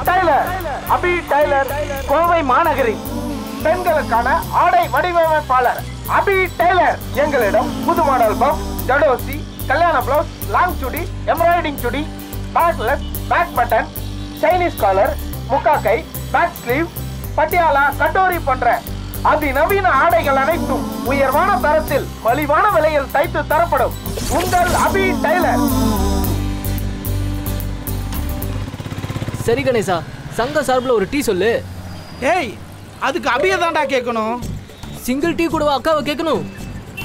Tailor. அபி tailor Kovai மாநகரின் பெண்களுக்கான ஆடை வடிவமைப்பாளர் அபி டைலர். எங்களிடம் புது மாடல் பஃப், ஜடோசி, கல்யாண blouse, long chudi, embroidering chudi, backless, back button, Chinese collar, முக்கா கை, பேக் ஸ்லீவ், பட்டியாலா, கட்டோரி போன்ற அதிநவீன ஆடைகள் அனைத்தும் உயர்வான தரத்தில் மலிவான விலையில் தைத்து தரப்படும். உங்கள் அபி டைலர். சரி கணேசா, சங்க சார்பில் ஒரு டீ சொல்லு. ஏய், அதுக்கு அபியை தான்டா கேட்கணும். சிங்கிள் டீ கூடவா அக்காவை கேட்கணும்?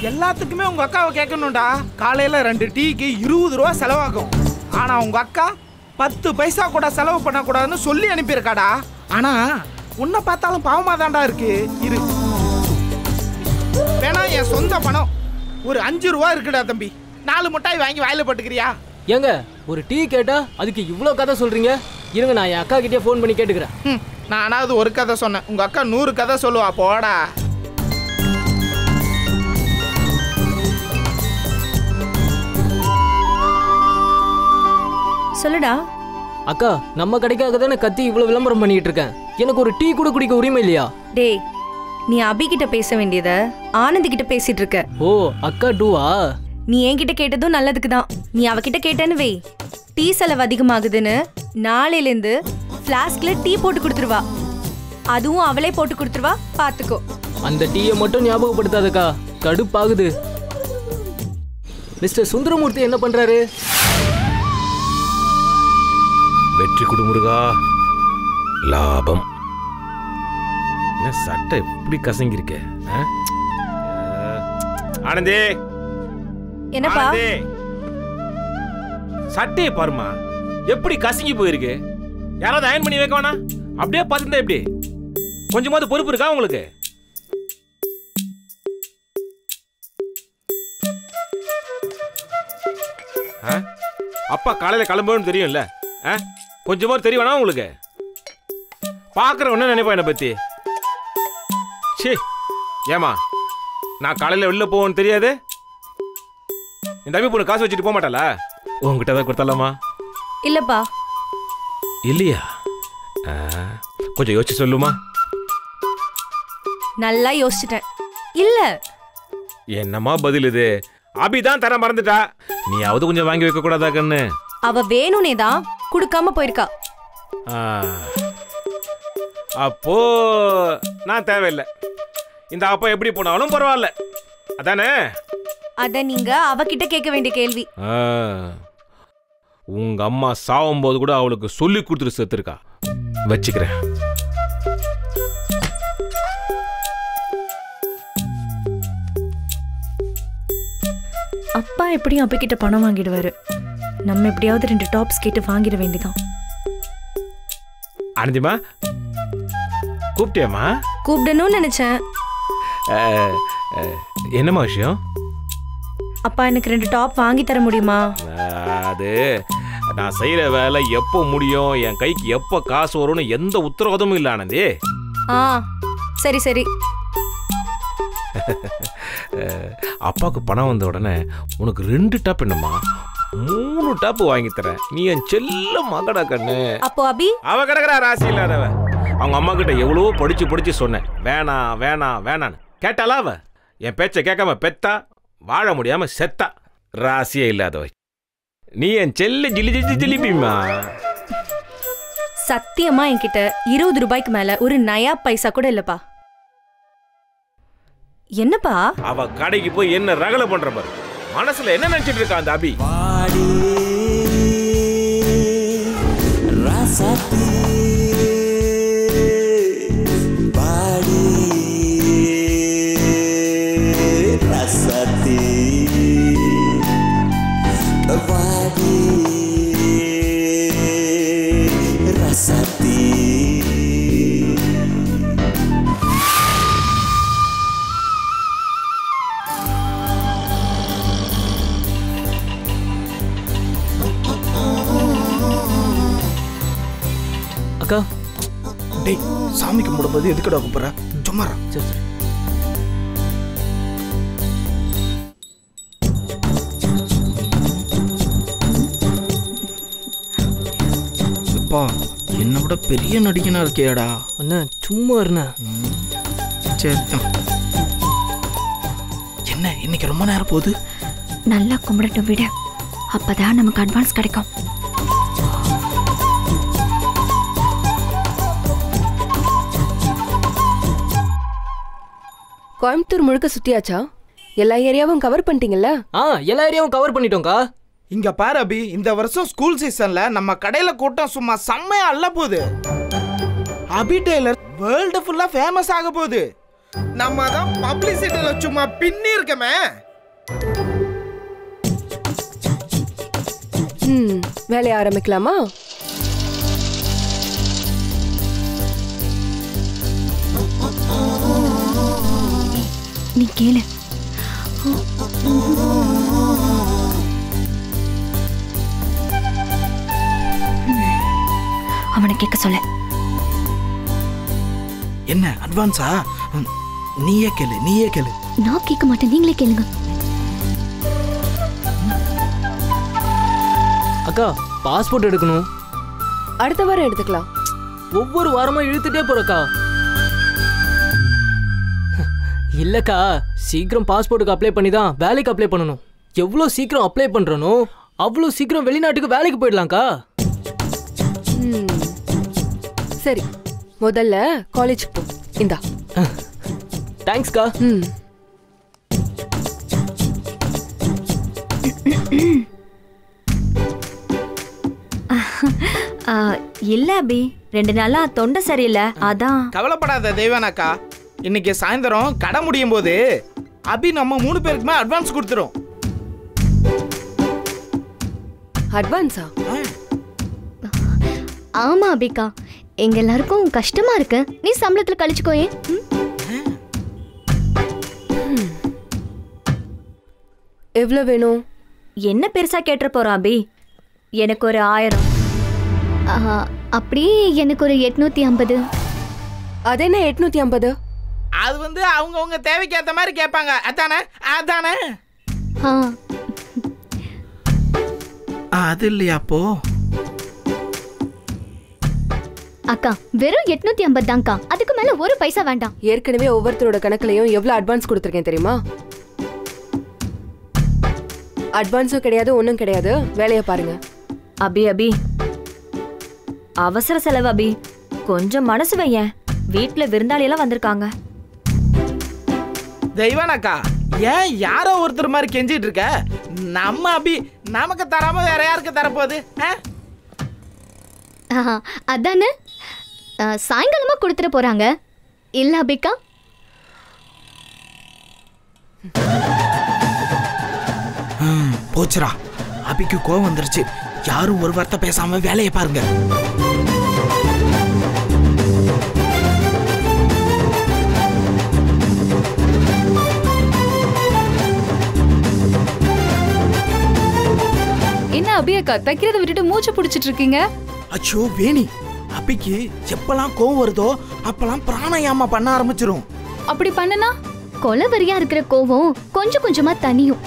எல்லாத்துக்குமே உங்க அக்காவை கேட்கணும்டா. காலையில 2 டீக்கு 20 ரூபா செலவாகும். ஆனா உங்க அக்கா 10 பைசா கூட செலவு பண்ணக்கூடாதுன்னு சொல்லி அனுப்பியிருக்காடா. ஆனா உன்னை பார்த்தாலும் பாவமா தான்டா இருக்கு. இரு, வேணா என் சொந்த பணம் ஒரு 5 ரூபா இருக்குடா தம்பி. 4 மிட்டாய் வாங்கி வாயில போட்டுக்கிறியா? ஏங்க, ஒரு டீ கேட்டா அதுக்கு இவ்வளோ கதை சொல்றீங்க? இருங்க, நான் என் அக்கா கிட்டே ஃபோன் பண்ணி கேட்டுக்கிறேன். நானாவது ஒரு கதை சொன்னேன், உங்க அக்கா 100 கதை சொல்லுவா. போடா. சொல்லுடா. அக்கா, நம்ம கடைக்காக தானே கத்தி இவ்வளவு விளம்பரம் பண்ணிட்டு இருக்கேன். எனக்கு ஒரு டீ கூட குடிக்க உரிமை இல்லையா? டேய், நீ அபி கிட்ட பேச வேண்டியத ஆனந்த் கிட்ட பேசிட்டு இருக்க. ஓ, அக்கா டூவா? நீ என்கிட்ட கேட்டதும் நல்லதுக்கு தான். நீ அவகிட்ட கேட்டேன்னு வை, டீ செலவு அதிகமாகுதுன்னு நாளையிலேருந்து ஃப்ளாஸ்க்ல டீ போட்டு கொடுத்துருவா. அதுவும் அவளே போட்டு கொடுத்துருவா, பாத்துக்கோ. அந்த டீயை மட்டும் ஞாபகப்படுத்தாதக்கா, கடுப்பாகுது. மிஸ்டர் சுந்தரமூர்த்தி என்ன பண்றாரு? வெற்றி குடுமுருகா, லாபம். என்ன சட்டை எப்படி கசங்கிருக்க? ஆனந்தே, என்னப்பா? சட்டையை பாருமா, எப்படி கசங்கி போயிருக்கு. யாராவது அயன் பண்ணி வைக்க வேணா? அப்படியே பார்த்துருந்தா எப்படி? கொஞ்சமாவது பொறுப்பு இருக்கா உங்களுக்கு? அப்பா காலையில கிளம்புன்னு தெரியும்ல, கொஞ்சமா தெரிய வேணா உங்களுக்கு? பாக்குறவன நினைப்பா என்ன பத்தி? சே, ஏமா நான் காலையில வெளில போவேன்னு தெரியாது? இந்த தம்பி பொண்ணு காசு வச்சுட்டு போக மாட்டாளா? உங்ககிட்ட தான் கொடுத்தாலாமா? இல்லப்பா. இல்லையா? கொஞ்சம் யோசிச்சு சொல்லுமா. நல்லா யோசிச்சிட்டேன். இல்ல. என்னம்மா பதில் இது? அபிதான் தர மறந்துட்டா, நீயாவது கொஞ்சம் வாங்கி வைக்க கூடாதா கண்ணு? அவ வேணும்னே தான் கொடுக்காம போயிருக்கா. அப்போ நான் தேவையில்லை. இந்த அப்பா எப்படி போனாலும் பரவாயில்ல, அதானே? அத நீங்க அவகிட்ட கேட்க வேண்டிய கேள்வி. உங்க அம்மா சாவும் போது கூட அவளுக்கு சொல்லி கொடுத்துட்டு செத்துருக்கா. வச்சுக்கிறேன். அப்பா எப்படியும் அப்பா கிட்ட பணம் வாங்கிடுவாரு. நம்ம எப்படியாவது 2 டாப்ஸ் கேட்டு வாங்கிட வேண்டியதான். ஆனந்திமா, கூப்பிட்டியாமா? கூப்பிடணும்னு நினைச்சேன். என்னம்மா விஷயம்? அப்பா, எனக்கு 2 டாப் வாங்கி தர முடியுமா? அது நான் செய்யற வேலை எப்போ முடியும், என் கைக்கு எப்போ காசு வரும்னு எந்த உத்தரவாதமும் இல்லை ஆனந்தி. சரி சரி. அப்பாவுக்கு பணம் வந்த உடனே உனக்கு 2 டாப் என்னம்மா 3 டாப் வாங்கி தரேன். நீ என் செல்ல மகடா கண்ணு. அப்போ அபி? அவ கிடக்குறா ராசி இல்லாதவ. அவங்க அம்மா கிட்ட எவ்வளவோ படிச்சு சொன்னேன், வேணாம் வேணாம் வேணான்னு. கேட்டாலா அவ? என் பேச்சை கேட்காம பெத்தா, வாழ முடியாம செத்தா. ராசியே இல்லாதவ. நீ என் செல்ல ஜிலிபிமா. சத்தியமா என்கிட்ட 20 ரூபாய்க்கு மேல ஒரு நயா பைசா கூட இல்லப்பா. என்னப்பா? அவ கடைக்கு போய் என்ன ரகலை பண்ற பாரு. மனசுல என்ன நினைச்சிட்டு இருக்கா அந்த அபி? அக்கா, டேய், சாமி கும்பிடும்போது எதுக்குடா கூப்பிடுற? சும்மா சரி சரி. அப்பா, என்னை விட பெரிய நடிகனா இருக்கியாடா. அண்ணா சும்மா இருண்ணா. சரிதான். என்ன இன்னைக்கு ரொம்ப நேரம் போகுது. நல்லா கும்பிடட்டும் விட, அப்பதான் நமக்கு அட்வான்ஸ் கிடைக்கும். கோயம்புத்தூர் முழுக்க சுத்தியாச்சா? எல்லா ஏரியாவும் கவர் பண்ணிட்டீங்கல்ல? எல்லா ஏரியாவும் கவர் பண்ணிட்டோம்க்கா. இங்க பாரு அபி, இந்த வருஷம் ஸ்கூல் சீசன்ல நம்ம கடையில கூட்டம் சும்மா செம்மையா அள்ள போகுது. அபி டெய்லர் வேர்ல்டு ஃபுல்லா ஃபேமஸ் ஆக போகுது. நம்ம தான் பப்ளிசிட்டில சும்மா பின்னி இருக்கமே. வேலைய ஆரம்பிக்கலாமா? நீ கேளு. அவனை கேட்க சொல்ல. என்ன அட்வான்ஸா? நீயே கேளு. நான் கேட்க மாட்டேன், நீங்களே கேளுங்க. அக்கா பாஸ்போர்ட் எடுக்கணும். அடுத்த வாரம் எடுத்துக்கலாம். ஒவ்வொரு வாரமா இழுத்துட்டே போறக்கா. இல்லக்கா, சீக்கிரம் பாஸ்போர்ட்டுக்கு அப்ளை பண்ணி தான் வேலைக்கு அப்ளை பண்ணணும். எவ்வளோ சீக்கிரம் அப்ளை பண்றனோ அவ்வளோ சீக்கிரம் வெளிநாட்டுக்கு வேலைக்கு போயிடலாம்க்கா. சரி, முதல்ல காலேஜ் போ. இந்தா. தேங்க்ஸ்க்கா. இல்ல அபி, 2 நாளா தொண்டை சரியில்லை, அதான். கவலைப்படாத தெய்வானாக்கா, இன்னைக்கு சாயந்தரம் கடை முடியும் போது அபி நம்ம 3 பேருக்குமே அட்வான்ஸ் கொடுத்துரும். அட்வான்ஸா? ஆமா அபிகா, எங்க எல்லாருக்கும் கஷ்டமா இருக்கு. நீ சம்பளத்துல கழிச்சுக்கோயே. எவ்வளவு வேணும்? என்ன பெருசா கேட்டு போறா அபி? எனக்கு ஒரு 1000. அப்படி எனக்கு ஒரு 850. அது என்ன 850? அது வந்து அவங்க தேவைக்கு ஏத்த மாதிரி கேட்பாங்க. அதானே அது இல்லையா? அப்போ அக்கா வெறும் 850 தான்க்கா, அதுக்கு மேல ஒரு பைசா வேண்டாம். ஏற்கனவே ஒவ்வொருத்தரோட கணக்குலயும் எவ்வளவு அட்வான்ஸ் கொடுத்துருக்கேன் தெரியுமா? அட்வான்ஸும் கிடையாது, ஒன்றும் கிடையாது. வேலையை பாருங்க. அபி அவசர செலவு அபி, கொஞ்சம் மனசு வையேன். வீட்டுல விருந்தாளி எல்லாம் வந்திருக்காங்க. தெய்வானாக்கா, ஏன் யாரோ ஒருத்தர் மாதிரி கெஞ்சிட்டு இருக்க? நம்ம அபி நமக்கு தராம வேற யாருக்கு தரப்போகுது? அதானே சாயங்காலமா கொடுத்துட போறாங்க இல்ல அபிகா? போச்சுரா, அபிக்கு கோவம் வந்துருச்சு. யாரும் ஒரு வார்த்தை பேசாம வேலையை பாருங்க. என்ன அபியக்கா, தைக்கிறத விட்டுட்டு மூச்சு பிடிச்சிட்டு இருக்கீங்க? அச்சோ வேணி, அபிக்கு எப்பெல்லாம் கோவம் வருதோ அப்பெல்லாம் பிராணாயாமம் பண்ண ஆரம்பிச்சிரும். அப்படி பண்ணுனா கொலவெறியா இருக்கிற கோவம் கொஞ்சம் கொஞ்சமா தனியும்.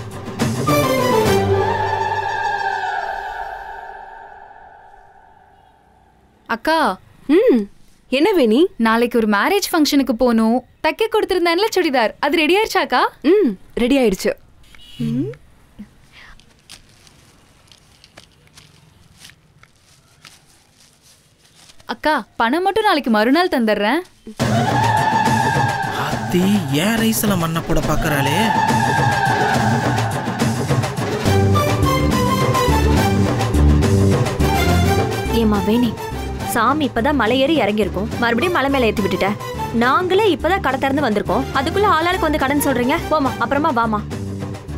அக்கா, என்ன வேணி? நாளைக்கு ஒரு மேரேஜ் ஃபங்க்ஷனுக்கு போகணும். தைக்க கொடுத்திருந்தேன்ல சுடிதார், அது ரெடி ஆயிடுச்சாக்கா? ரெடி ஆயிடுச்சு. அக்கா, பணம் மட்டும் நாளைக்கு மறுநாள் தந்துடுறேன். அத்தி ஏன் ரைஸ்ல மண்ணை போட பாக்குறாளே? ஏமா வேணி, சாமி இப்பதான் மலை ஏறி இறங்கி இருக்கும், மறுபடியும் மலை மேல ஏத்தி விட்டுட்ட. நாங்களே இப்பதான் கடை திறந்து வந்திருக்கோம், அதுக்குள்ள ஆளாளுக்கு வந்து கடன் சொல்றீங்க. போமா, அப்புறமா வாமா.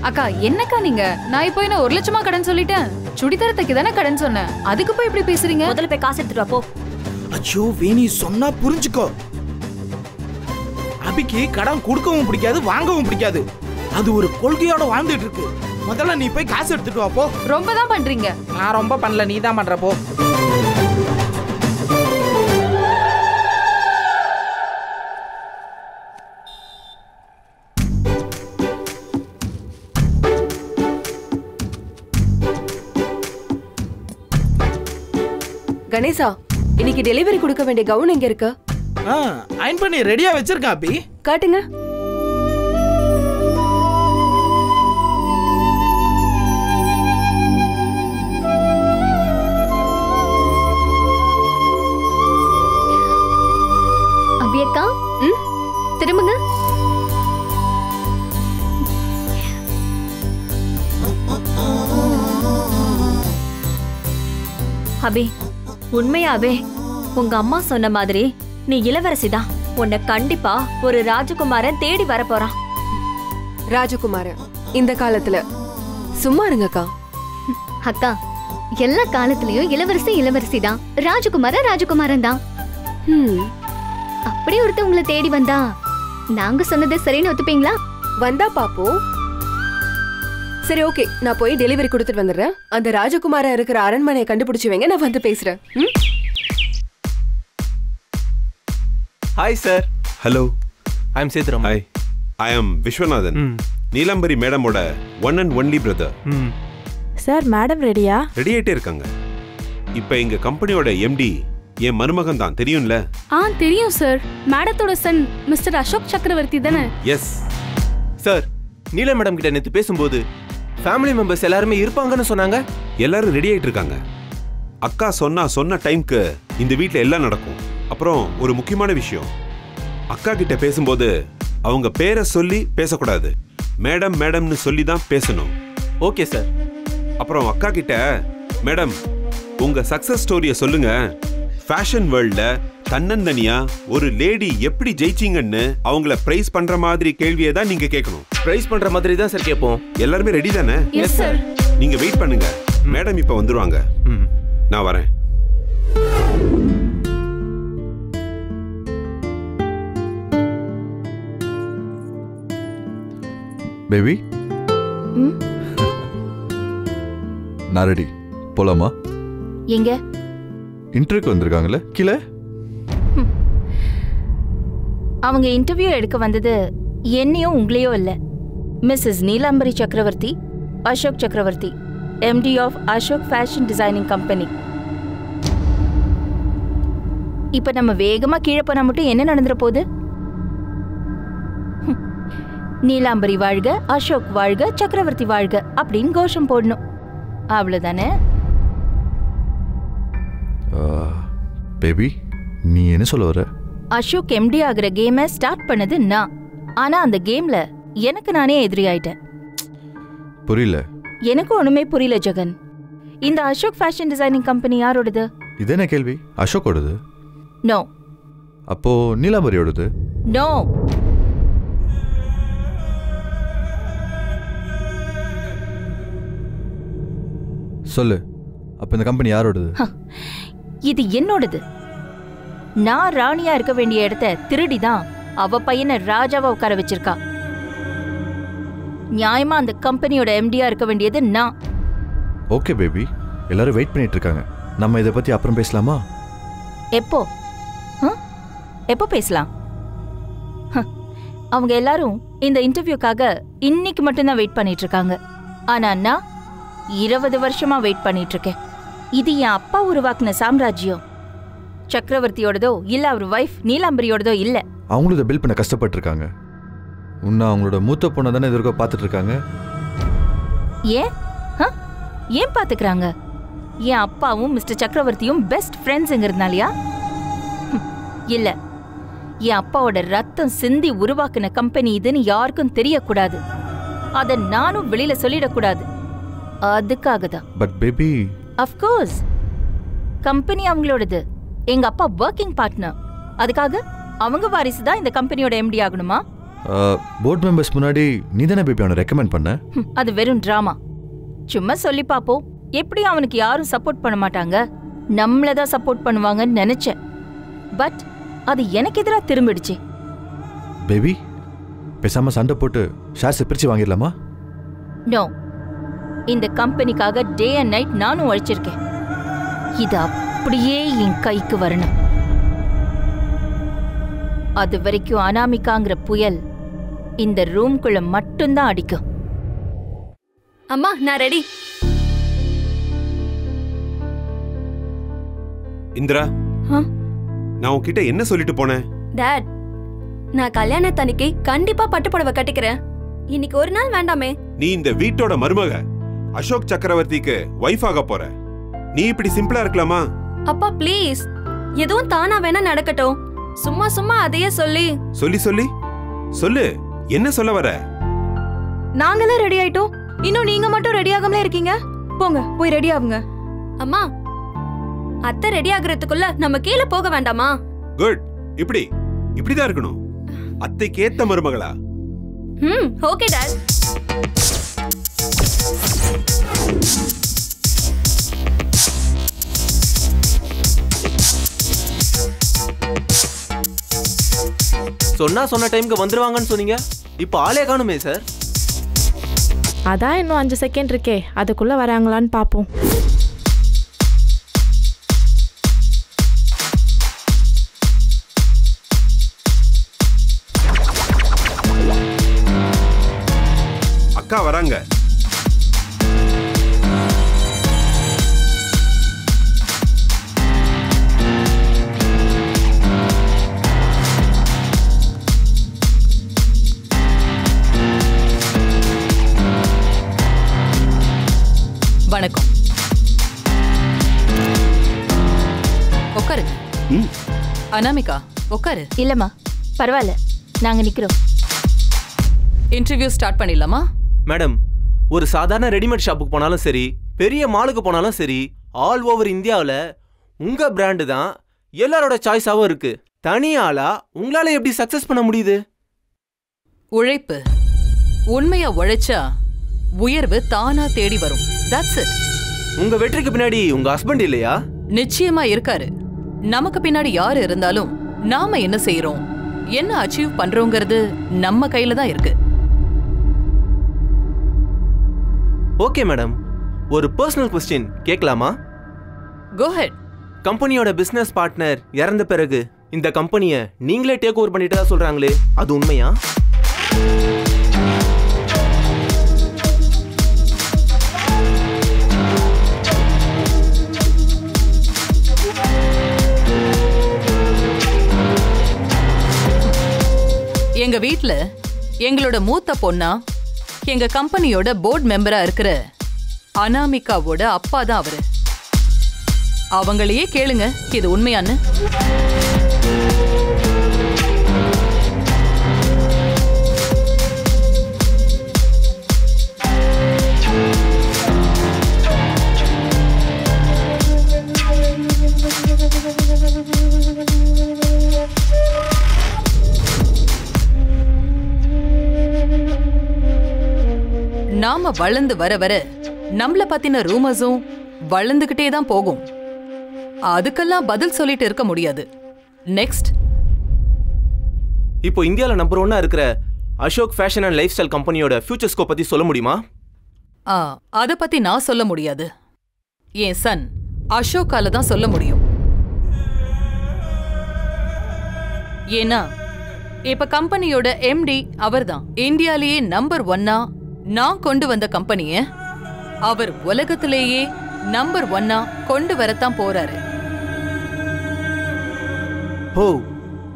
அக்கா என்னக்கா நீங்க? நான் இப்போ என்ன 1 லட்சமா கடன் சொல்லிட்டேன்? சுடிதார் தைக்க தானே கடன் சொன்னேன், அதுக்கு போய் இப்படி பேசுறீங்க? முதல்ல போய் காசு எடுத்துட்டு வா போ. அச்சோ வேணி, சொன்னா புரிஞ்சுக்கோ. அபிக்கு கடன் கொடுக்கவும் பிடிக்காது, வாங்கவும் பிடிக்காது. அது ஒரு கொள்கையோட வாழ்ந்துட்டு இருக்கு. முதல்ல நீ போய் காசு எடுத்துட்டு வா போ. ரொம்ப தான் பண்றீங்க. நான் ரொம்ப பண்ணல, நீ தான் பண்ற போ. கணேசா, இன்னைக்கு டெலிவரி கொடுக்க வேண்டிய கவுன் எங்க இருக்கு? அயன் பண்ணி ரெடியா வச்சிருக்கா அபி. காட்டுங்க. அபி அக்கா, திரும்புங்க. அபி, உண்மையாவே உங்க அம்மா சொன்ன மாதிரி நீ இளவரசிதான். உன்னை கண்டிப்பா ஒரு ராஜகுமாரன் தேடி வரப்போறான். ராஜகுமாரன் இந்த காலத்துல சும்மா இருங்கக்கா. அக்கா, எல்லா காலத்திலயும் இளவரசி இளவரசி தான், ராஜகுமாரன் ராஜகுமாரன் தான். அப்படி ஒருத்தர் உங்களை தேடி வந்தா நாங்க சொன்னது சரின்னு ஒத்துப்பீங்களா? வந்தா பாப்போம். சரி, ஓகே, நான் போய் டெலிவரி கொடுத்துட்டு வந்துடுறேன். அந்த ராஜகுமாரன் இருக்கிற அரண்மனையை கண்டுபிடிச்சு வைங்க, நான் வந்து பேசுறேன். Hi sir. Hello, I am Sethuram. Hi, I am Viswanathan, Neelambari மேடமோட one and only brother. Sir, madam ரெடியா? ரெடி ஆயிட்டே இருக்காங்க. இப்போ எங்க கம்பெனியோட எம்டி என் மருமகன் தான், தெரியும்ல? தெரியும் சார். மேடத்தோட சன் மிஸ்டர் அசோக் சக்கரவர்த்தி தானே? Yes sir. நீலா மேடம் கிட்ட நேத்து பேசும்போது ஃபேமிலி மெம்பர்ஸ் எல்லாருமே இருப்பாங்கன்னு சொன்னாங்க. எல்லாரும் ரெடி ஆயிட்டு இருக்காங்க. அக்கா சொன்ன டைம்க்கு இந்த வீட்டில் எல்லாம் நடக்கும். அப்புறம் ஒரு முக்கியமான விஷயம், அக்கா கிட்ட பேசும்போது அவங்க பேரை சொல்லி பேசக்கூடாது, மேடம் மேடம்னு சொல்லி தான் பேசணும். Okay sir. அப்புறம் அக்கா கிட்ட, மேடம் உங்க சக்சஸ் ஸ்டோரியை சொல்லுங்க, ஃபேஷன் வேர்ல்ட்ல தன்னந்தனியா ஒரு லேடி எப்படி ஜெயிச்சிங்கன்னு அவங்கள பிரைஸ் பண்ற மாதிரி கேள்வியை தான் நீங்க கேட்கணும். பிரைஸ் பண்ற மாதிரி தான் சார் கேட்போம். எல்லாருமே ரெடி தானே? Yes sir. நீங்க வெயிட் பண்ணுங்க, மேடம் இப்ப வந்துருவாங்க. நான் வரேன். பேபி, நான் ரெடி. போலாமா? எங்க? இன்டர்வியூக்கு வந்திருக்காங்கல்ல கீழே. அவங்க இன்டர்வியூ எடுக்க வந்தது என்னையும் உங்களையோ இல்ல, Mrs Neelambari Chakravarthy, Ashok Chakravarthy, MD of Ashok fashion designing company. இப்ப நம்ம வேகமா கீழே போனா மட்டும் என்ன நடந்துற போகுது? நீலாம்பரி வாழ்க, அசோக் வாழ்க, சக்கரவர்த்தி வாழ்க அப்படின்னு கோஷம் போடணும், அவ்வளவுதானே? பேபி, நீ என்ன சொல்ல வர? அசோக் எம்டி ஆகிற கேமை ஸ்டார்ட் பண்ணது நான். ஆனா அந்த கேம்ல எனக்கு நானே எதிரி ஆயிட்டேன். புரியல. எனக்கு ஒண்ணுமே புரியல ஜெகன். இந்த அசோக் ஃபேஷன் டிசைனிங் கம்பெனி யாரோடது? இது என்ன கேள்வி? அசோக்கோடது. நோ. அப்போ நீலாம்பரியோடது? நோ. சொல்லு, அப்ப இந்த கம்பெனி யாரோடது? இது என்னோடது. நான் ராணியா இருக்க வேண்டிய இடத்த திருடிதான் அவ பையனை ராஜாவா உட்கார வச்சிருக்கா. நியாயமா அந்த கம்பெனியோட எம்டியா இருக்க வேண்டியது நான். ஓகே பேபி, எல்லாரும் வெயிட் பண்ணிட்டு இருக்காங்க. நம்ம இதை பத்தி அப்புறம் பேசலாமா? எப்போ? எப்போ பேசலாம்? அவங்க எல்லாரும் இந்த இன்டர்வியூக்காக இன்னைக்கு மட்டும்தான் வெயிட் பண்ணிட்டு இருக்காங்க. ஆனா நான் 20 வருஷமா வெயிட் பண்ணிட்டு இருக்கேன். இது என் அப்பா உருவாக்குன சாம்ராஜ்யம். சக்கரவர்த்தியோடதோ இல்ல அவர் வைஃப் நீலாம்பரியோடதோ இல்ல. அவங்களும் இதை பில் பண்ண கஷ்டப்பட்டு இருக்காங்க. உன்ன அவங்களோட மூத்த பொண்ணை தானே எதிர்க்க பார்த்துட்டு இருக்காங்க. ஏன் ஏன் பாத்துக்கிறாங்க? என் அப்பாவும் மிஸ்டர் சக்கரவர்த்தியும் பெஸ்ட் ஃப்ரெண்ட்ஸுங்கிறதுனாலயா? இல்ல, என் அப்பாவோட ரத்தம் சிந்தி உருவாக்குன கம்பெனி இதுன்னு யாருக்கும் தெரியக்கூடாது. அத நானும் வெளியில சொல்லிடக்கூடாது. அதுக்காக தான். பட் பேபி, அஃப்கோர்ஸ் கம்பெனி அவங்களோடது. எங்க அப்பா ஒர்க்கிங் பார்ட்னர். அதுக்காக அவங்க வாரிசு தான் இந்த கம்பெனியோட எம்டி ஆகணுமா? போர்ட் மெம்பர்ஸ் முன்னாடி நீ தானே பேபி அவனை ரெக்கமெண்ட் பண்ண? அது வெறும் டிராமா. சும்மா சொல்லி பாப்போம். எப்படி அவனுக்கு யாரும் சப்போர்ட் பண்ண மாட்டாங்க, நம்மளதான் சப்போர்ட் பண்ணுவாங்கன்னு நினைச்சேன். பட் அது எனக்கு எதிராக திரும்பிடுச்சு. பேபி, பேசாம சண்டை போட்டு ஷேர்ஸ் பிரிச்சு வாங்கிடலாமா? நோ. இந்த கம்பெனிக்காக டே அண்ட் நைட் நானும் உழைச்சிருக்கேன். இது அப்படியே என் கைக்கு வரணும். அது வரைக்கும் அனாமிகாங்கிற புயல் இந்த ரூம்குள்ள மட்டும்தான் அடிக்கும். அம்மா, நான் ரெடி. இந்திரா, நான் உன்கிட்ட என்ன சொல்லிட்டு போனேன்? டாட், நான் கல்யாணத்தன்னைக்கு கண்டிப்பா பட்டுப்புடவை கட்டிக்கிறேன். இன்னைக்கு ஒரு நாள் வேண்டாமே. நீ இந்த வீட்டோட மருமக, அசோக் சக்கரவர்த்திக்கு வைஃப் ஆக போற. நீ இப்படி சிம்பிளா இருக்கலாமா? அப்பா ப்ளீஸ், எதுவும் தானா வேணா நடக்கட்டும். சும்மா சும்மா அதையே சொல்லி சொல்லு, என்ன சொல்ல வர? நாங்கெல்லாம் ரெடி ஆயிட்டோம், இன்னும் நீங்க மட்டும் ரெடி ஆகாமலே இருக்கீங்க. போங்க போய் ரெடி ஆகுங்க. அம்மா, அத்தை ரெடி ஆகுறதுக்குள்ள நம்ம கீழே போக வேண்டாமா? குட், இப்படிதான் இருக்கணும். அத்தைக்கு ஏத்த மருமகளா? Okay dot. சொன்ன டைம்க்கு வந்துருவாங்கன்னு சொன்னீங்க, இப்போ ஆளே காணுமே சார். அதான் இன்னும் 5 செகண்ட் இருக்கே, அதுக்குள்ள வராங்களான்னு பாப்போம். அக்கா வராங்க. வணக்கம். உட்காரு. அனாமிகா உட்காரு. இல்லம்மா பரவாயில்ல, நாங்க நிக்கிறோம். இன்டர்வியூ ஸ்டார்ட் பண்ணிடலாமா? மேடம், ஒரு சாதாரண ரெடிமேட் ஷாப்புக்கு போனாலும் சரி, பெரிய மாலுக்கு போனாலும் சரி, ஆல் ஓவர் இந்தியாவில் உங்க பிராண்டு தான் எல்லாரோட சாய்ஸாவும் இருக்கு. தனியாளா உங்களால எப்படி சக்சஸ் பண்ண முடியுது? உழைப்பு. உண்மையா உழைச்சா உயர்வு தானா தேடி வரும். That's it. உங்க வெற்றிக்கு பின்னாடி உங்க ஹஸ்பண்ட் இல்லையா? நிச்சயமா இருக்காரு. நமக்கு பின்னாடி யாரு இருந்தாலும் நாம என்ன செய்யறோம், என்ன அச்சீவ் பண்றோங்கிறது நம்ம கையில தான் இருக்கு. ஓகே மேடம், ஒரு பர்சனல் क्वेश्चन கேட்கலாமா? Go ahead. கம்பெனியோட பிசினஸ் பார்ட்னர் இறந்த பிறகு இந்த கம்பெனியை நீங்களே டேக் ஓவர் பண்ணிட்டதா சொல்றாங்களே, அது உண்மையா? எங்க வீட்ல எங்களோட மூத்த பொண்ணா எங்க கம்பெனியோட போர்ட் மெம்பரா இருக்கிற அனாமிகாவோட அப்பா தான் அவரு. அவங்களையே கேளுங்க இது உண்மையான்னு. நாம வளர்ந்து வர வர நம்மள பத்தின ரூமர்ஸும் வளர்ந்துகிட்டே தான் போகும். அதுக்கெல்லாம் பதில் சொல்லிட்டு இருக்க முடியாது. நெக்ஸ்ட், இப்போ இந்தியால நம்பர் 1 இருக்கிற Ashok fashion and life style கம்பெனியோட ஃபியூச்சர் ஸ்கோப் பத்தி சொல்ல முடியுமா? அத பத்தி நான் சொல்ல முடியாது. என் சன் அசோக்கால தான் சொல்ல முடியும். ஏன்னா இப்ப கம்பெனியோட எம்டி அவர்தான். இந்தியாலேயே நம்பர் 1 நான் கொண்டு வந்த கம்பெனிய அவர் உலகத்திலேயே நம்பர் 1 கொண்டு வரத்தான் போறாரு. ஓ,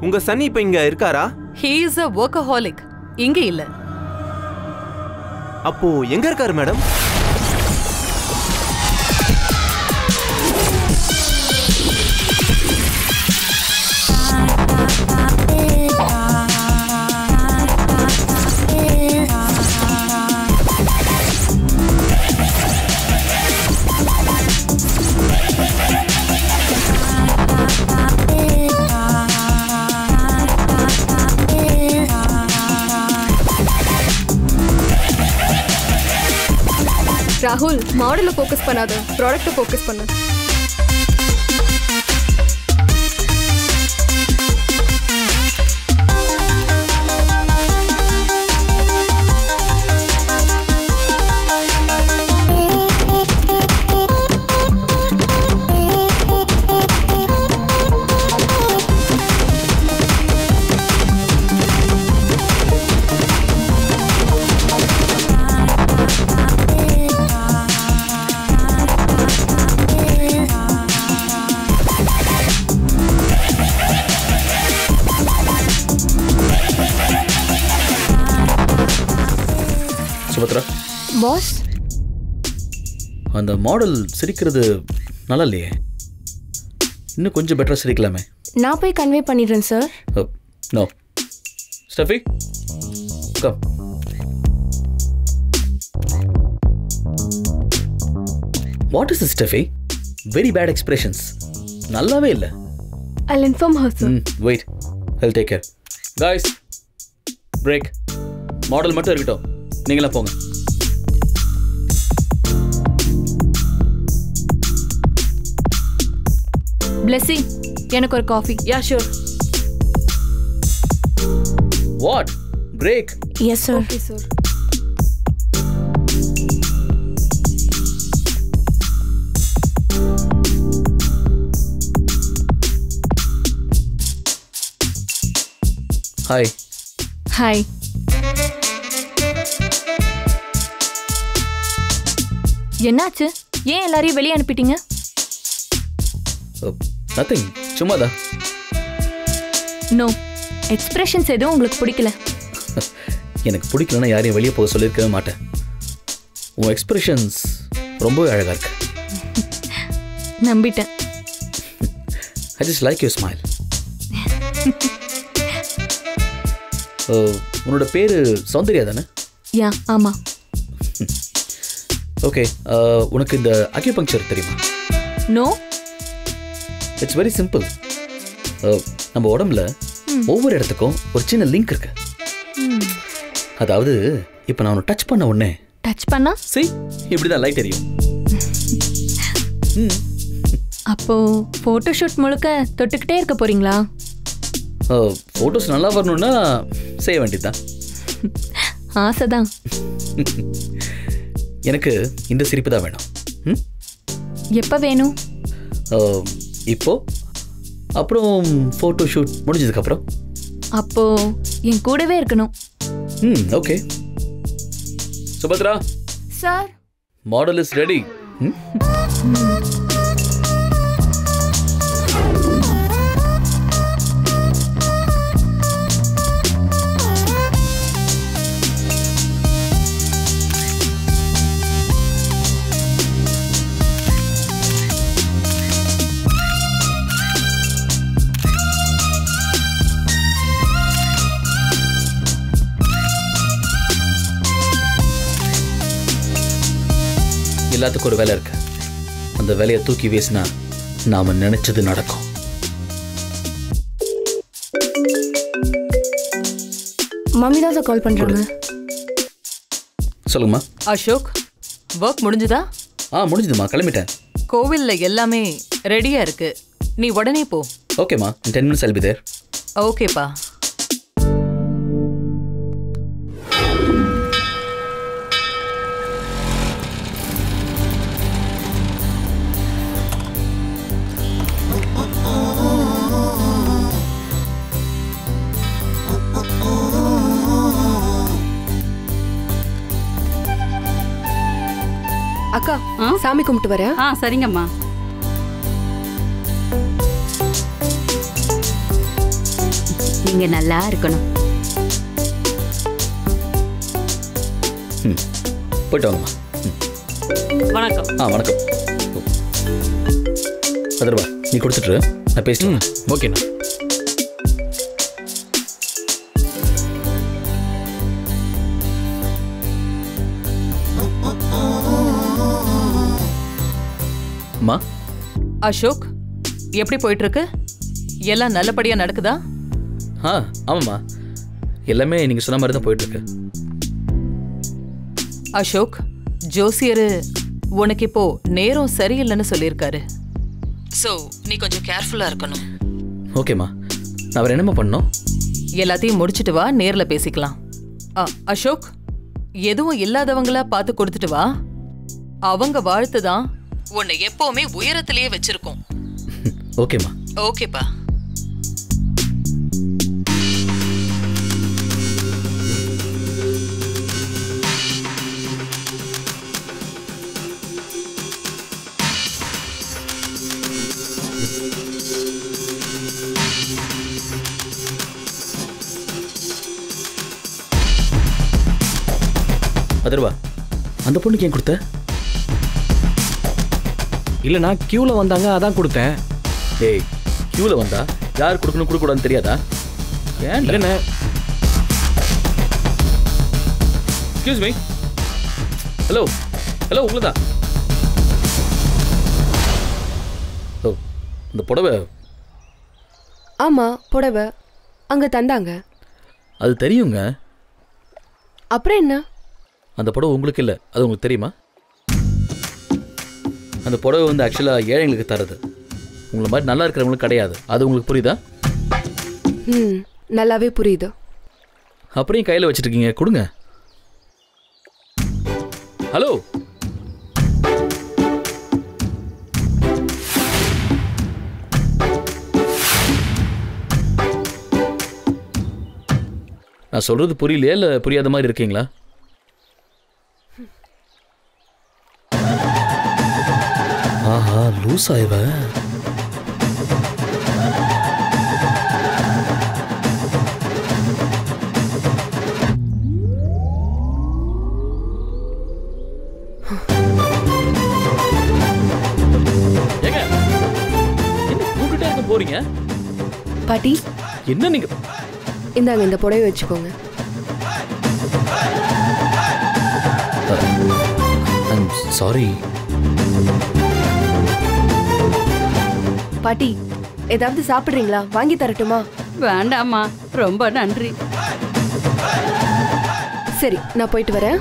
உங்க சன் இப்ப இங்க இருக்காரா? He is a workaholic. இங்க இல்ல. அப்போ எங்க இருக்காரு மேடம்? ராகுல், மாடலை ஃபோக்கஸ் பண்ணாத, ப்ராடக்ட்டை ஃபோக்கஸ் பண்ணு. சுபத்ரா பாஸ், அந்த மாடல் சிரிக்கிறது நல்லா இல்லையே, இன்னும் கொஞ்சம் பெட்டராக சிரிக்கலாமே. நான் போய் கன்வே பண்ணிடுறேன் sir. No Steffi come. What is Steffi? Very bad expressions. நல்லாவே இல்லை. I'll inform her, sir. Wait, I'll take care. Guys, break. Model மட்டும் இருக்கட்டும், நீங்களாம் போங்க. Blessing, எனக்கு ஒரு coffee. Yeah sure. What? Break? Yes sir. Okay sir. Hi. Hi. என்னாச்சு? ஏன் எல்லாரையும் வெளியே அனுப்பிட்டீங்க? நத்திங், சும்மாதான். நோ, எக்ஸ்பிரஷன்ஸ் எதுவும் உங்களுக்கு பிடிக்கல. எனக்கு பிடிக்கலன்னா யாரையும் வெளியே போக சொல்லியிருக்கவே மாட்டேன். உன் எக்ஸ்பிரஷன்ஸ் ரொம்பவே அழகாக இருக்கு. நம்பிட்டேன். I just like your smile. உன்னோட பேர் சௌந்தர்யா தானே? யா, ஆமாம். ஓகே, உனக்கு இந்த அக்யூபங்க்சர் தெரியுமா? நோ. It's very simple. நம்ம உடம்புல ஒவ்வொரு இடத்துக்கும் ஒரு சின்ன லிங்க் இருக்கு. அதாவது இப்போ நான் உன்னை டச் பண்ண உடனே டச் பண்ணா இப்படிதான் லைட் எரியும். அப்போ போட்டோஷூட் முழுக்க தொட்டுக்கிட்டே இருக்க போறீங்களா? ஃபோட்டோஸ் நல்லா வரணும்னா செய்ய வேண்டியதுதான். ஆசைதான். எனக்கு இந்த சிரிப்பு தான் வேணும். எப்போ வேணும்? இப்போ, அப்புறம் ஃபோட்டோ ஷூட் முடிஞ்சதுக்கப்புறம். அப்போ என் கூடவே இருக்கணும். Okay. Subhadra sir, model is ready. எல்லாத்துக்கும் ஒரு வேலை இருக்கு. அந்த வேலையை தூக்கி வீசினா நாம நினைச்சது நடக்கும். மம்மி தான் கால் பண்றாங்க. சொல்லுங்கம்மா. அசோக், ஒர்க் முடிஞ்சுதா? முடிஞ்சுதுமா, கிளம்பிட்டேன். கோவில்ல எல்லாமே ரெடியா இருக்கு, நீ உடனே போ. ஓகேம்மா, 10 minutes I'll be there. ஓகேப்பா. அக்கா, சாமி கும்பிட்டு வரேன். சரிங்கம்மா. நீங்க நல்லா இருக்கணும். போயிட்டு வாங்கம்மா. வணக்கம். வணக்கம். அதர்வா, நீ கொடுத்துட்டு நான் பேசிட்டேன். ஓகேண்ணா. அம்மா. அசோக், எப்படி போயிட்டு இருக்கு? எல்லாம் நல்லபடியா நடக்குதா? ஆமாம்மா, எல்லாமே நீங்க சொன்ன மாதிரி தான் போயிட்டு இருக்கு. அசோக், ஜோசியரு உனக்கு இப்போ நேரம் சரியில்லைன்னு சொல்லியிருக்காரு. ஸோ நீ கொஞ்சம் கேர்ஃபுல்லா இருக்கணும். ஓகேம்மா, நான் வேற என்னம்மா பண்ணணும்? எல்லாத்தையும் முடிச்சிட்டு வா, நேர்ல பேசிக்கலாம். அசோக், எதுவும் இல்லாதவங்களா பார்த்து கொடுத்துட்டு வா. அவங்க வாழ்த்து தான் உன்னை எப்பவுமே உயரத்திலேயே வச்சிருக்கோம். ஓகேம்மா. ஓகேப்பா. அதர்வா, அந்த பொண்ணுக்கு ஏன் கொடுத்த? இல்லைண்ணா கியூவில் வந்தாங்க அதான் கொடுத்தேன். டேய், கியூவில் வந்தா யார் கொடுக்கணும் கொடுக்கூடாதுன்னு தெரியாதா? ஏன் இல்லைண்ணே. Excuse me. ஹலோ ஹலோ, உங்களுதா? ஓ, இந்த புடவை. ஆமா, புடவை அங்க தந்தாங்க. அது தெரியுங்க. அப்புறம் என்ன? அந்த புடவை உங்களுக்கு இல்லை, அது உங்களுக்கு தெரியுமா? அந்த புடவை வந்து ஆக்சுவலாக ஏழைங்களுக்கு தரது, உங்களை மாதிரி நல்லா இருக்கிறவங்களுக்கு கிடையாது. அது உங்களுக்கு புரியுதா? நல்லாவே புரியுது. அப்படியும் கையில் வச்சுருக்கீங்க, கொடுங்க. ஹலோ, நான் சொல்றது புரியலையா இல்லை புரியாத மாதிரி இருக்கீங்களா? ஆஹா, லூஸ் ஆயிவ. ஏங்க, என்ன கூப்பிட்டுட்டே இருக்க போறீங்க? பாட்டி, என்ன நீங்க? இந்தாங்க, இந்த புடவை வச்சுக்கோங்க. I'm sorry. பாட்டி, ஏதாவது சாப்பிடுறீங்களா? வாங்கி தரட்டுமா? வேண்டாமா, ரொம்ப நன்றி. சரி, நான் போயிட்டு வரேன்.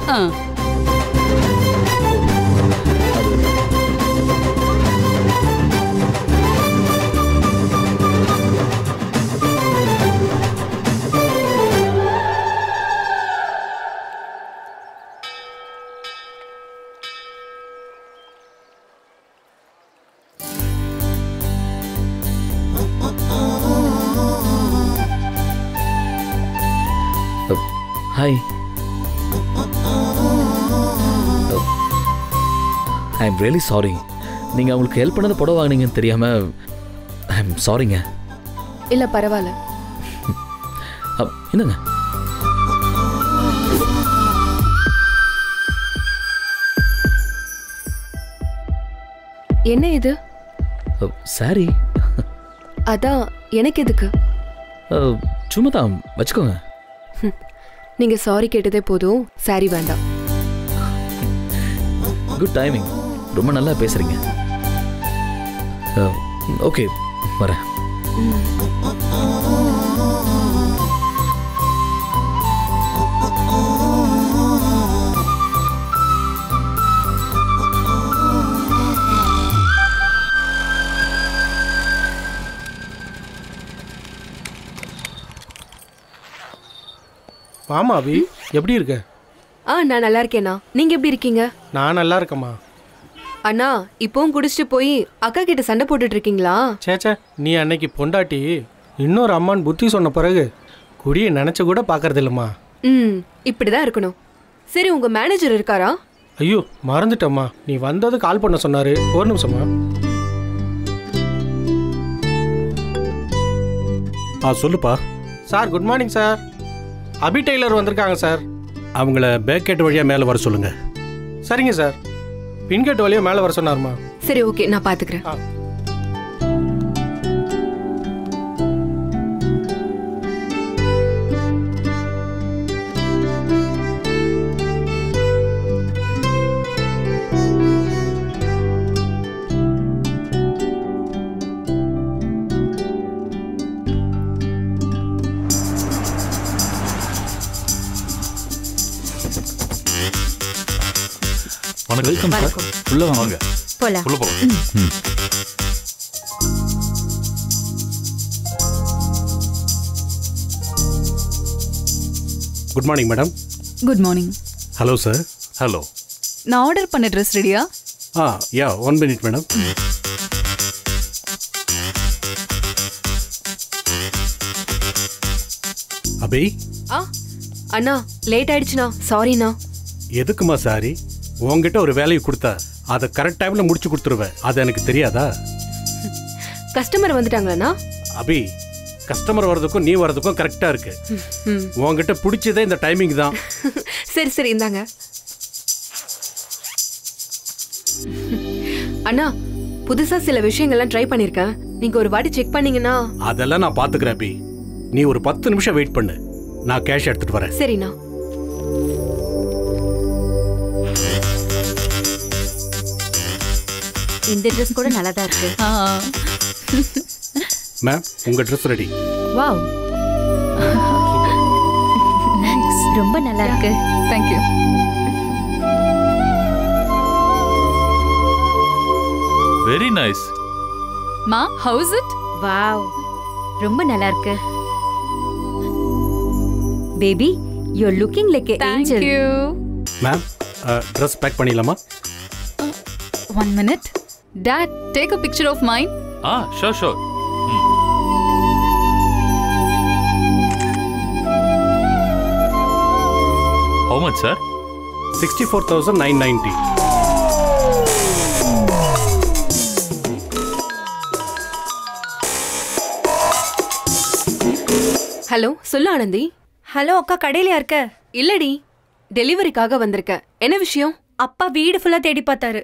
Hi. I am really sorry. நீங்கள் அவங்களுக்கு ஹெல்ப் பண்ணது புடவை வாங்கினீங்கன்னு தெரியாமல் ஐ எம் சாரிங்க. இல்லை, பரவாயில்ல. என்னங்க? என்ன இது? சாரி. அதான், எனக்கு எதுக்கு? சும்மா தான் வச்சுக்கோங்க. நீங்க சாரி கேட்டதே போதும், சாரி வேண்டாம். குட் டைமிங், ரொம்ப நல்லா பேசுறீங்க. ஓகே, வரேன். ஆமா அபி, எப்படி இருக்க? நான் நல்லா இருக்கேண்ணா. நீங்க எப்படி இருக்கீங்க? நான் நல்லா இருக்கேம்மா. அண்ணா, இப்பவும் குடிச்சிட்டு போய் அக்கா கிட்ட சண்டை போட்டுட்டு இருக்கீங்களா? சேச்சே, நீ அன்னைக்கு பொண்டாட்டி இன்னொரு அம்மான் புத்தி சொன்ன பிறகு குடியை நினைச்சு கூட பாக்குறது இல்லம்மா. இப்படிதான் இருக்கணும். சரி, உங்க மேனேஜர் இருக்காரா? ஐயோ, மறந்துட்டம்மா. நீ வந்தது கால் பண்ண சொன்னாரு. ஒரு நிமிஷமா. சொல்லுப்பா. Sir, good morning sir. Abhi tailor வந்திருக்காங்க சார். அவங்கள பேக் கேட் வழியாக மேலே வர சொல்லுங்க. சரிங்க சார். பின்கேட் வழியாக மேலே வர சொன்னார்மா. சரி, ஓகே, நான் பார்த்துக்கிறேன். Welcome sir. உள்ள வாங்க. போலாம். உள்ள போலாம். Good morning madam. Good morning. Hello sir. Hello. நான் ஆர்டர் பண்ண ட்ரெஸ் ரெடியா? யா, 1 minute மேடம். அபி. அண்ணா, லேட் ஆயிடுச்சுண்ணா, சாரிண்ணா. எதுக்குமா சாரி? உங்ககிட்ட ஒரு வேலையை கொடுத்தா அதை கரெக்ட் டைம்ல முடிச்சு கொடுத்துருவேன். அது எனக்கு தெரியாதா? கஸ்டமர் வந்துட்டாங்களா? அபி, கஸ்டமர் வர்றதுக்கும் நீ வர்றதுக்கும் கரெக்டா இருக்கு. உங்ககிட்ட பிடிச்சதே இந்த டைமிங் தான். சரி சரி, இந்தாங்க. அண்ணா புதுசா சில விஷயங்கள்லாம் ட்ரை பண்ணிருக்கேன். நீங்க ஒரு வாட்டி செக் பண்ணீங்கன்னா. அதெல்லாம் நான் பாத்துக்கிறேன் அபி. நீ ஒரு 10 நிமிஷம் வெயிட் பண்ணு, நான் கேஷ் எடுத்துட்டு வரேன். சரிண்ணா. இந்த ட்ரெஸ் கூட நல்லா தான் இருக்கு. மேம் உங்க ட்ரெஸ் ரெடி. வாவ், ரொம்ப நல்லா இருக்கு. Thank you. Very nice. மா, how is it? வாவ், ரொம்ப நல்லா இருக்கு. Baby, you are looking like an angel. Thank you. Ma'am dress pack பண்ணிடலாமா? 1 minute. Dad, take a picture of mine. Sure, sure. How much, sir? 64,990. Hello, சொல்லு Anandhi. Hello அக்கா, கடையிலயா இருக்க? இல்லடி, டெலிவரிக்காக வந்திருக்கேன். என்ன விஷயம்? அப்பா வீடு ஃபுல்லா தேடி பார்த்தாரு.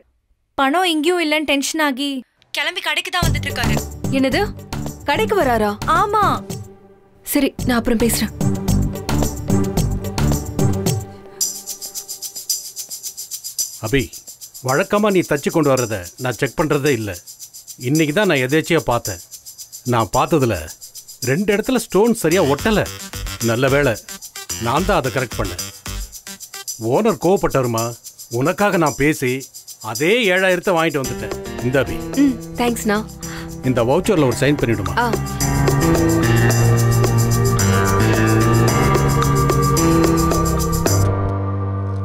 பணம் எங்கேயும் இல்லைன்னு டென்ஷன் ஆகி கிளம்பி கடைக்கு தான் வந்துட்டு இருக்காரு. என்னது, கடைக்கு வராரா? ஆமா. சரி, நான் அப்புறம் பேசுறேன். அபி, வழக்கமா நீ தச்சு கொண்டு வர்றத நான் செக் பண்றதே இல்லை. இன்னைக்கு தான் நான் எதேச்சியா பார்த்தேன். நான் பார்த்ததுல 2 இடத்துல ஸ்டோன் சரியா ஒட்டல. நல்ல வேளை நான் தான் அதை கரெக்ட் பண்ணேன். ஓனர் கோவப்பட்டாருமா. உனக்காக நான் பேசி அதே 7,000 வாங்கிட்டு வந்துட்டேன். இந்த அபி. தேங்க்ஸ்ண்ணா. இந்த வவுச்சர்ல ஒரு சைன் பண்ணிடுமா?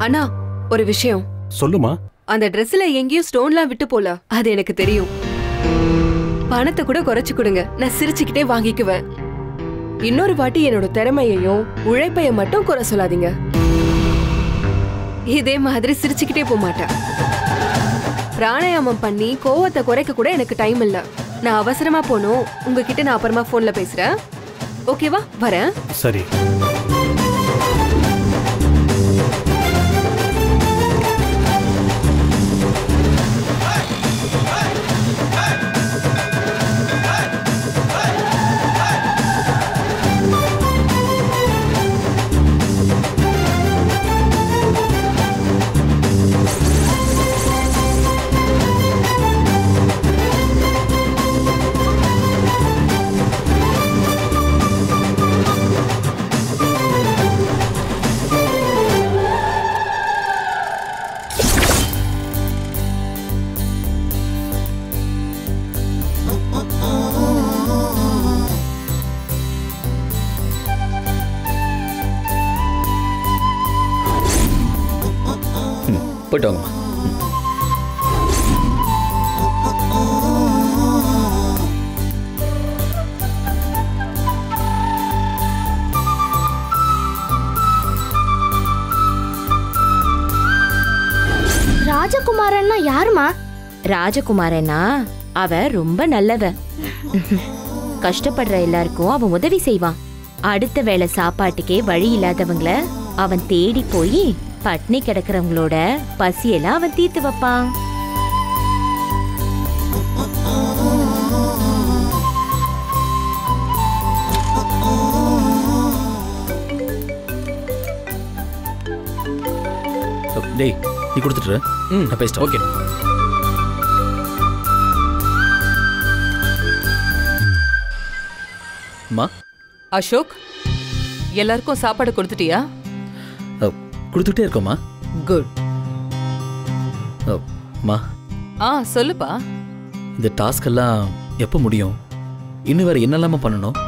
அண்ணா, ஒரு விஷயம் சொல்லுமா. அந்த ட்ரெஸ்ல எங்கேயும் ஸ்டோன்லாம் விட்டு போல. அது எனக்கு தெரியும். பணத்தை கூட குறைச்சு கொடுங்க, நான் சிரிச்சுக்கிட்டே வாங்கிக்குவேன். இன்னொரு வாட்டி என்னோட திறமையையும் உழைப்பையும் மட்டும் குறை சொல்லாதீங்க. இதே மாதிரி சிரிச்சுக்கிட்டே போக மாட்டேன். பிராணாயாமம் பண்ணி கோவத்தை குறைக்க கூட எனக்கு டைம் இல்ல. நான் அவசரமா போகணும். உங்ககிட்ட நான் அப்புறமா போன்ல பேசுறேன். ஓகேவா? வரேன். சரி. போயிட்டு வாங்கம்மா. ராஜகுமாரன்னா யாருமா? ராஜகுமாரனா அவ ரொம்ப நல்லவ. கஷ்டப்படுற எல்லாருக்கும் அவன் உதவி செய்வான். அடுத்த வேளை சாப்பாட்டுக்கே வழி இல்லாதவங்கள அவன் தேடி போய் பட்னி கிடக்கிறவங்களோட பசியெல்லாம் அவன் தீர்த்து வைப்பான். டேய், நீ கொடுத்துட்டு நான் பேசிட்டேன். ஓகே. அம்மா. அசோக், எல்லாருக்கும் சாப்பாடு கொடுத்துட்டியா? கொடுத்துட்டே இருக்கோம்மா. குட். மா. சொல்லுப்பா. இந்த டாஸ்க் எல்லாம் எப்போ முடியும்? இன்னும் வேற என்னெல்லாமா பண்ணணும்?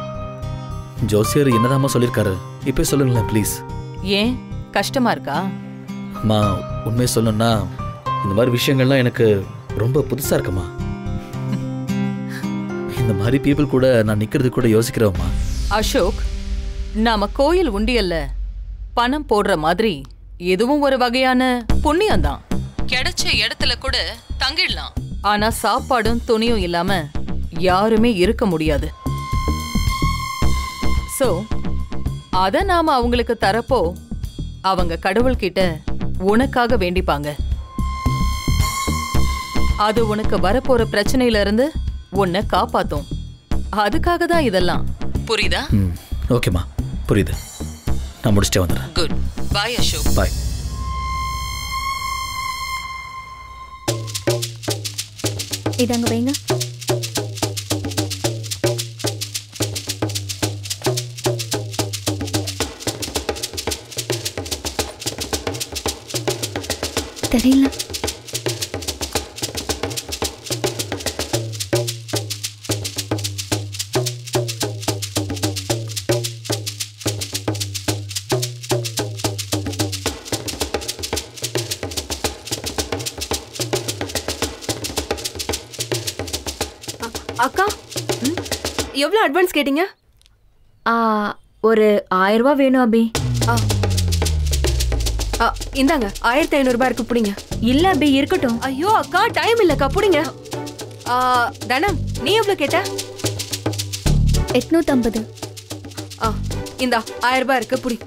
ஜோசியர் என்னதாம்மா சொல்லியிருக்காரு? இப்போ சொல்லுங்களேன் ப்ளீஸ். ஏன் கஷ்டமா இருக்கா? அம்மா, உண்மையை சொல்லணும்னா இந்த மாதிரி விஷயங்கள்லாம் எனக்கு ரொம்ப புதுசா இருக்குமா. இந்த மாதிரி பீப்புள் கூட நான் நிக்கிறது கூட யோசிக்கிறேம்மா. அசோக், நாம கோயில் உண்டியல்ல பணம் போடுற மாதிரி இதுவும் ஒரு வகையான புண்ணியம்தான். கிடைச்ச இடத்துல கூட தங்கிடலாம். ஆனா சாப்பாடும் துணியும் இல்லாம யாருமே இருக்க முடியாது. சோ அத நாம அவங்களுக்கு தரப்போ அவங்க கடவுள்கிட்ட உனக்காக வேண்டிப்பாங்க. அது உனக்கு வரப்போற பிரச்சனையில இருந்து உன்னை காப்பாத்தும். அதுக்காக தான் இதெல்லாம். புரியுதா? ஓகேம்மா, புரியுது. நான் முடிச்சிட்டே வந்துடுறேன். குட். பை அசோக். பை. இதாங்க வைங்க. தெரியல. அக்கா, எவ்வளவு அட்வான்ஸ் கேட்டீங்க? ஒரு 1000 ரூபாய் வேணும் அபி. இந்தாங்க 1500 ரூபாய் இருக்கு, புடிங்க. இல்ல அபி, இருக்கட்டும். ஐயோ அக்கா, டைம் இல்லக்கா, புடிங்க. தனம், நீ எவ்வளவு கேட்ட? 850. இந்தா 1000 ரூபாய் இருக்கு, புடி.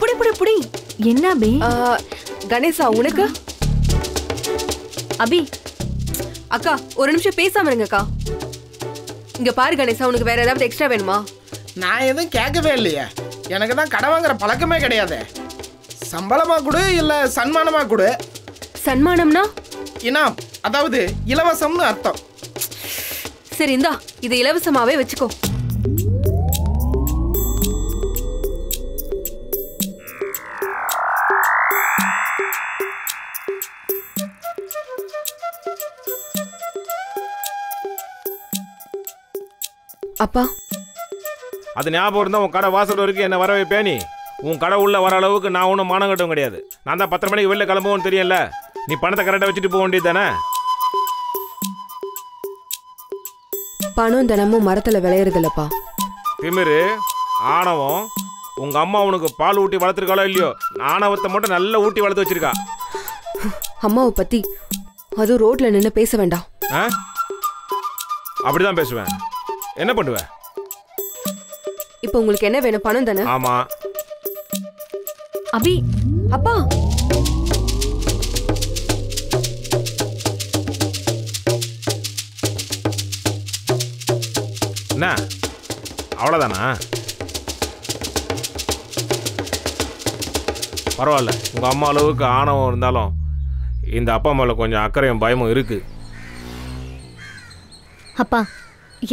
புடி புடி புடி. என்ன அபி? கணேசா உனக்கு? அபி அக்கா, ஒரு நிமிஷம் பேசாம இருங்கக்கா. இங்க பாரு கணேசா, உனக்கு வேற ஏதாவது எக்ஸ்ட்ரா வேணுமா? நான் எதுவும் கேட்கவே இல்லையே. எனக்கு தான் கடை வாங்குற பழக்கமே கிடையாது. சம்பளமா கொடு இல்ல சன்மானமா கொடு. சன்மானம்னா? இனாம், அதாவது இலவசம்னு அர்த்தம். சரி, இந்தா இது இலவசமாவே வச்சுக்கோ. அப்பா, அது ஞாபகம் இருந்தா உன் கடை வாசல் வரைக்கும் என்ன வர வைப்பே. நீ உன் கடை உள்ள வர அளவுக்கு நான் ஒன்றும் மானம் கட்டவும் கிடையாது. நான் தான் 10 மணிக்கு வெளில கிளம்புவோன்னு தெரியல. நீ பணத்தை கரெக்டாக வச்சுட்டு போக வேண்டியது தானே. பணம் தினமும் மரத்துல விளையறதில்லப்பா. திமிரு, ஆணவம். உங்க அம்மா உனக்கு பால் ஊட்டி வளர்த்துருக்காளோ இல்லையோ, ஆணவத்தை மட்டும் நல்லா ஊட்டி வளர்த்து வச்சிருக்கா. அம்மாவை பத்தி அதுவும் ரோட்ல நின்று பேச வேண்டாம். அப்படிதான் பேசுவேன். என்ன பண்ணுவேன்? இப்போ உங்களுக்கு என்ன வேணும்? பணம் தானே? ஆமா. அபி, அப்பா, என்ன அவ்வளோதானா? பரவாயில்ல, உங்க அம்மா அளவுக்கு ஆணவம் இருந்தாலும் இந்த அப்பா அம்மாவில் கொஞ்சம் அக்கறையும் பயமும் இருக்கு. அப்பா,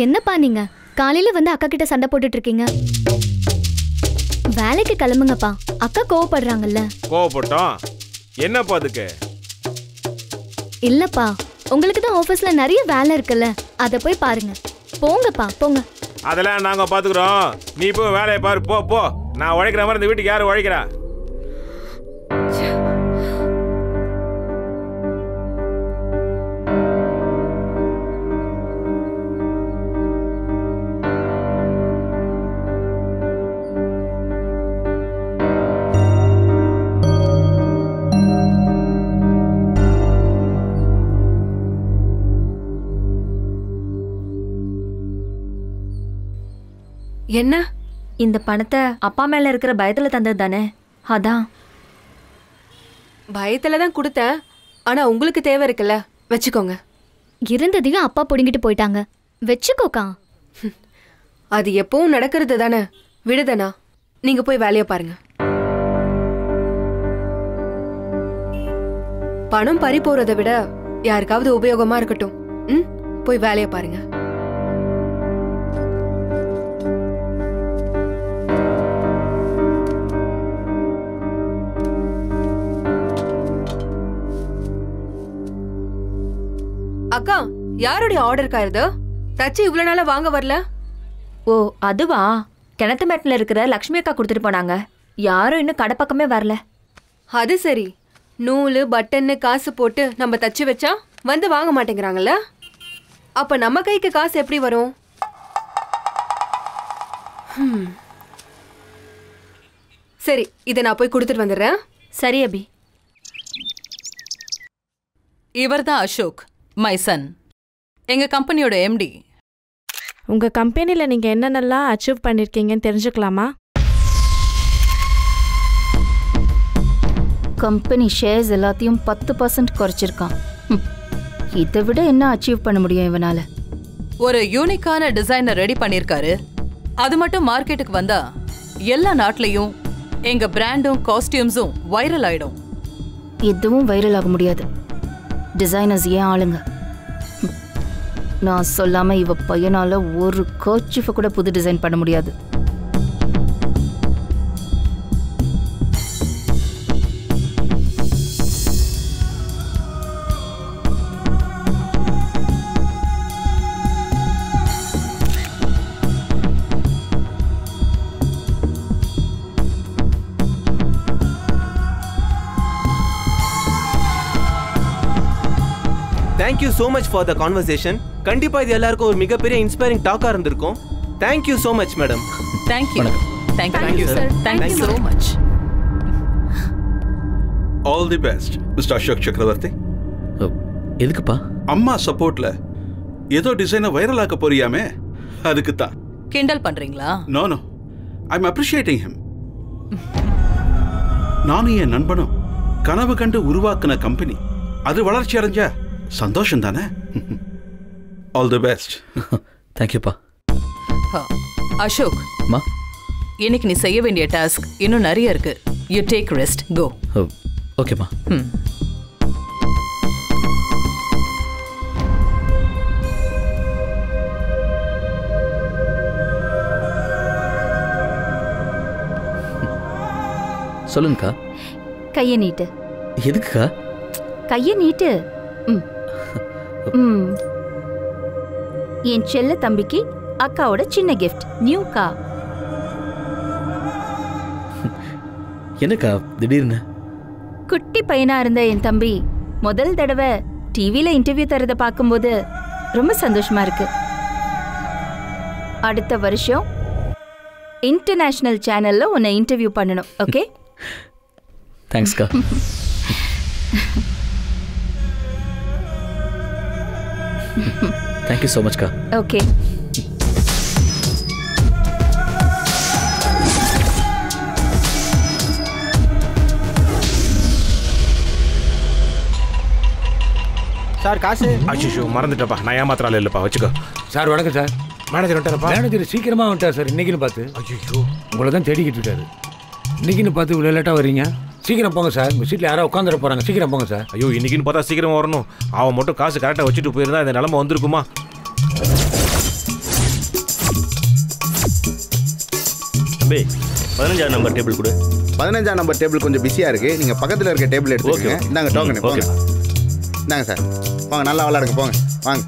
என்னப்பா நீங்க காலையில வந்து அக்கா கிட்ட சண்டை போட்டுட்டு இருக்கீங்க? வேலைக்கு கிளம்புங்கப்பா, அக்கா கோவப்படுறாங்கல்ல. கோவப்பட்டோம் என்னப்பா அதுக்கு? இல்லப்பா, உங்களுக்கு தான் ஆபீஸ்ல நிறைய வேலை இருக்குல்ல, அத போய் பாருங்க. போங்கப்பா, போங்க. அதெல்லாம் நாங்க பாத்துக்கிறோம். நீ போய் வேலையை பாரு. போ போ. நான் உழைக்கிற மாதிரி இந்த வீட்டுக்கு யாரும் உழைக்கிறா? என்ன? இந்த பணத்தை அப்பா மேல இருக்கிற பயத்துல தந்தது தானே, அதான். பயத்துல தான் கொடுத்தேன். ஆனா உங்களுக்கு தேவை இருக்குல்ல, வச்சுக்கோங்க. இருந்ததையும் அப்பா புடுங்கிட்டு போயிட்டாங்க, வச்சுக்கோக்கா. அது எப்பவும் நடக்கிறது தானே, விடுதனா. நீங்க போய் வேலையை பாருங்க. பணம் பறி போறதை விட யாருக்காவது உபயோகமா இருக்கட்டும். போய் வேலையை பாருங்க. அக்கா, யாருடைய ஆர்டர்க்கா இது? தச்சு இவ்வளவு நாளா வாங்க வரல? ஓ, அதுவா? கிணத்து மேட்டில் இருக்கிற லக்ஷ்மி அக்கா கொடுத்துட்டு போனாங்க. யாரும் இன்னும் கடை பக்கமே வரல. அது சரி. நூலு பட்டன்னு காசு போட்டு நம்ம தச்சு வச்சா வந்து வாங்க மாட்டேங்கிறாங்கல்ல. அப்ப நம்ம கைக்கு காசு எப்படி வரும்? சரி, இதை நான் போய் கொடுத்துட்டு வந்துடுறேன். சரி அபி. இவர்தான் அசோக், மை சன். எங்க கம்பெனியோட எம்டி. உங்க கம்பெனில நீங்க என்னென்னலாம் அச்சீவ் பண்ணிருக்கீங்கன்னு தெரிஞ்சுக்கலாமா? கம்பெனி ஷேர்ஸ் எல்லாத்தையும் 10% குறைச்சிருக்கான். இதை விட என்ன அச்சீவ் பண்ண முடியும் இவனால? ஒரு யூனிக்கான டிசைனை ரெடி பண்ணிருக்காரு. அது மட்டும் மார்க்கெட்டுக்கு வந்தா எல்லா நாட்டிலையும் எங்க பிராண்டும் காஸ்டியூம்ஸும் வைரல் ஆயிடும். எதுவும் வைரல் ஆக முடியாது. டிசைனர்ஸ் ஏன் ஆளுங்க. நான் சொல்லாம இவ பையனால ஒரு கர்ச்சீஃபை கூட புது டிசைன் பண்ண முடியாது. Thank you so much for the conversation. கண்டிப்பா இது எல்லாருக்கும் ஒரு மிகப்பெரிய இன்ஸ்பைரிங் டாக்கா இருந்திருக்கும். Thank you so much madam. Thank you. Thank you sir. Thank you so much. All the best Mr. Ashok Chakravarti. எதுக்குப்பா? அம்மா சப்போர்ட்ல ஏதோ டிசைனை வைரல் ஆக்க போறியாமே, அதுக்கு தான். கிண்டல் பண்றீங்களா? No no, I'm appreciating him. நானும் என் நண்பனும் கனவு கண்டு உருவாக்குன கம்பெனி அது வளர்ச்சி அடைஞ்சா சந்தோஷம் தானே. All the best. தேங்க்யூப்பா. அசோக், மா, இன்னைக்கு நீ செய்ய வேண்டிய டாஸ்க் இன்னும் நிறைய இருக்கு. யூ டேக் ரெஸ்ட், கோ. ஓகேம்மா. சொல்லுங்கக்கா. கையை நீட்டு. எதுக்குக்கா? கையை நீட்டு. என் செல்ல தம்பிக்கு அக்காவோட சின்ன கிஃப்ட், நியூ கா. என்னக்கா திடீர்னு? குட்டி பையனா இருந்த என் தம்பி முதல் தடவை டிவில இன்டர்வியூ தரத பார்க்கும்போது ரொம்ப சந்தோஷமா இருக்கு. அடுத்த வருஷம் இன்டர்நேஷனல் சேனல்ல உன்னை இன்டர்வியூ பண்ணணும். ஓகே? தேங்க்ஸ்க்கா. Thank you so much ka. Okay. Sir காசு. அச்சோ மறந்துட்டப்பா, நான் ஏமாத்திரால இல்லப்பா, வச்சுக்கோ. சார் வணக்கம் சார். மேனேஜர் வந்துட்டாரப்பா. மேனேஜர் சீக்கிரமா வந்துட்டார் சார். இன்னைக்குன்னு பார்த்து. ஐயோ, உங்களை தான் தேடிக்கிட்டு இருக்காரு. இன்னைக்குன்னு பார்த்து இவ்வளோ லேட்டாக வரீங்க. சீக்கிரம் போங்க சார். உங்கள் சீட்டில் யாரோ உட்காந்துட போகிறாங்க. சீக்கிரம் போங்க சார். ஐயோ, இன்னைக்குன்னு பார்த்தா சீக்கிரம் வரணும். அவன் மட்டும் காசு கரெக்டாக வச்சுட்டு போயிருந்தா இந்த நிலமை வந்திருக்குமா? தம்பி, 15ஆம் நம்பர் டேபிள் கொடு. 15ஆம் நம்பர் டேபிள் கொஞ்சம் பிஸியாக இருக்குது. நீங்கள் பக்கத்தில் இருக்க டேபிள் எடுத்துக்கோங்க. இந்தாங்க டோக்கன். ஓகே, இந்தாங்க சார். வாங்க, நல்லா விளாடுங்க. போங்க, வாங்க.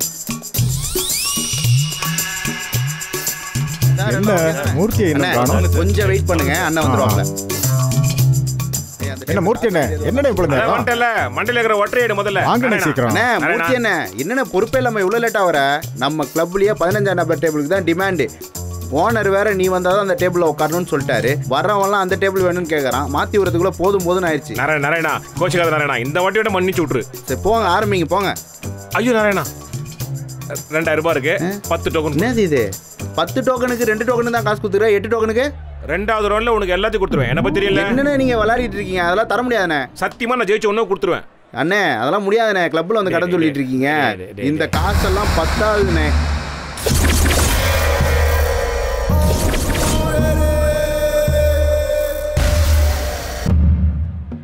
மூர்த்தி கொஞ்சம் வெயிட் பண்ணுங்க, அண்ணன் வந்துருவாங்க. என்ன மூர்த்தி என்ன என்னடா இவ்வளவு நேரம்? வந்துட்டல, மண்டல இருக்கிற ஒற்றையடி முதல்ல. வாங்க சீக்கிரம். அண்ணே, மூர்த்தி என்ன என்னென்ன பொறுப்பே இல்லாம இவ்வளவு லேட்டா வர? நம்ம கிளப்லயே 15ஆம் நம்பர் டேபிளுக்கு தான் டிமாண்ட். ஓனர் வேற நீ வந்தாதான் அந்த டேபிள்ல உட்காரணும்னு சொல்லிட்டாரு. வரவன்லாம் அந்த டேபிள் வேணும்னு கேட்கறான். மாத்தி வரதுக்குள்ள போதும் போதும்னு ஆயிடுச்சு. நாராயணா, கோச்சிக்காத நாராயணா, இந்த வாட்டியோட மன்னிச்சு விட்டுரு. சரி போங்க, ஆரம்பிங்க போங்க. ஐயோ நாராயணா, 2000 ரூபாய் இருக்கு. 10 டோக்கன். என்னது இது? 10 டோக்கனுக்கு 2 டோக்கன் தான் காசு கொடுத்துற. 8 டோக்கனுக்கு 2வது ரவுண்ட்ல உனக்கு எல்லாத்தையும் கொடுத்துருவேன். என்ன பத்தி தெரியல. என்னண்ணே நீங்க விளையாடிட்டு இருக்கீங்க? அதெல்லாம் தர முடியாதுண்ணே. சத்தியமா நான் ஜெயிச்ச ஒன்னும் கொடுத்துருவேன். அண்ணே அதெல்லாம் முடியாதுண்ணே. கிளப்ல வந்து கடன் சொல்லிட்டு இருக்கீங்க. இந்த காசெல்லாம் பத்தாதுண்ணே.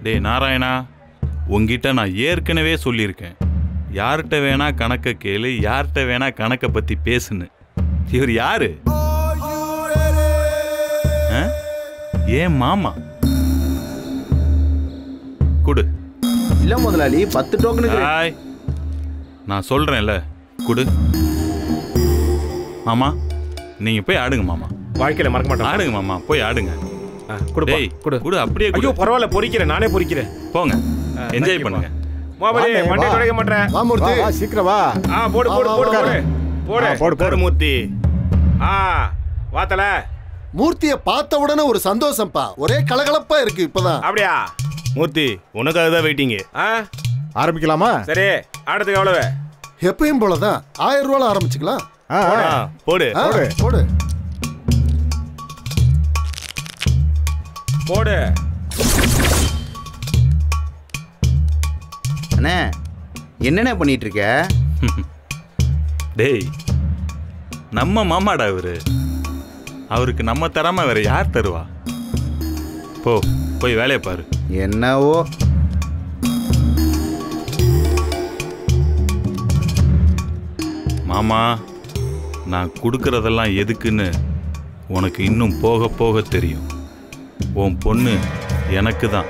டேய் நாராயணா, உங்ககிட்ட நான் ஏற்கனவே சொல்லியிருக்கேன், யார்கிட்ட வேணா கணக்கை கேளு, யார்கிட்ட வேணா கணக்கை பத்தி பேசுன்னு. இவர் யாரு? ஏன் மாமா? குடு. இல்ல முதலாளி, 10 டோக்கனுக்கு. நான் சொல்றேன்ல, குடு. மாமா நீங்க போய் ஆடுங்க மாமா. வாழ்க்கையில மறக்க மாட்டேன். ஆடுங்க மாமா, போய் ஆடுங்க. டேய் குடு குடு, அப்படியே குடு. ஐயோ பரவாயில்ல, பொரிக்கிறேன், நானே பொரிக்கிறேன். போங்க, என்ஜாய் பண்ணுங்க. மாமலே மண்டை துடைக்க மாட்டேன். வா மூர்த்தி, வா சீக்கிரம் வா. போடு போடு போடு போடு போடு போடு மூர்த்தி. வாத்தல. மூர்த்தியை பார்த்த உடனே ஒரு சந்தோஷம்ப்பா. ஒரே கலகலப்பா இருக்கு இப்பதான். அப்படியா மூர்த்தி, உனக்காக தான் வெயிட்டிங். ஆரம்பிக்கலாமா? சரி, ஆடுறதுக்கு எவ்வளவு? எப்பயும் போலதான் 1000 ரூபாய் ஆரம்பிச்சுக்கலாம். போடு போடு போடு. அண்ணே என்னென்ன பண்ணிட்டு இருக்க? டேய், நம்ம மாமாடா இவரு. அவருக்கு நம்ம தராம வேற யார் தருவா? போய் வேலையை பாரு. என்னவோ மாமா, நான் கொடுக்கறதெல்லாம் எதுக்குன்னு உனக்கு இன்னும் போக போக தெரியும். உன் பொண்ணு எனக்கு தான்.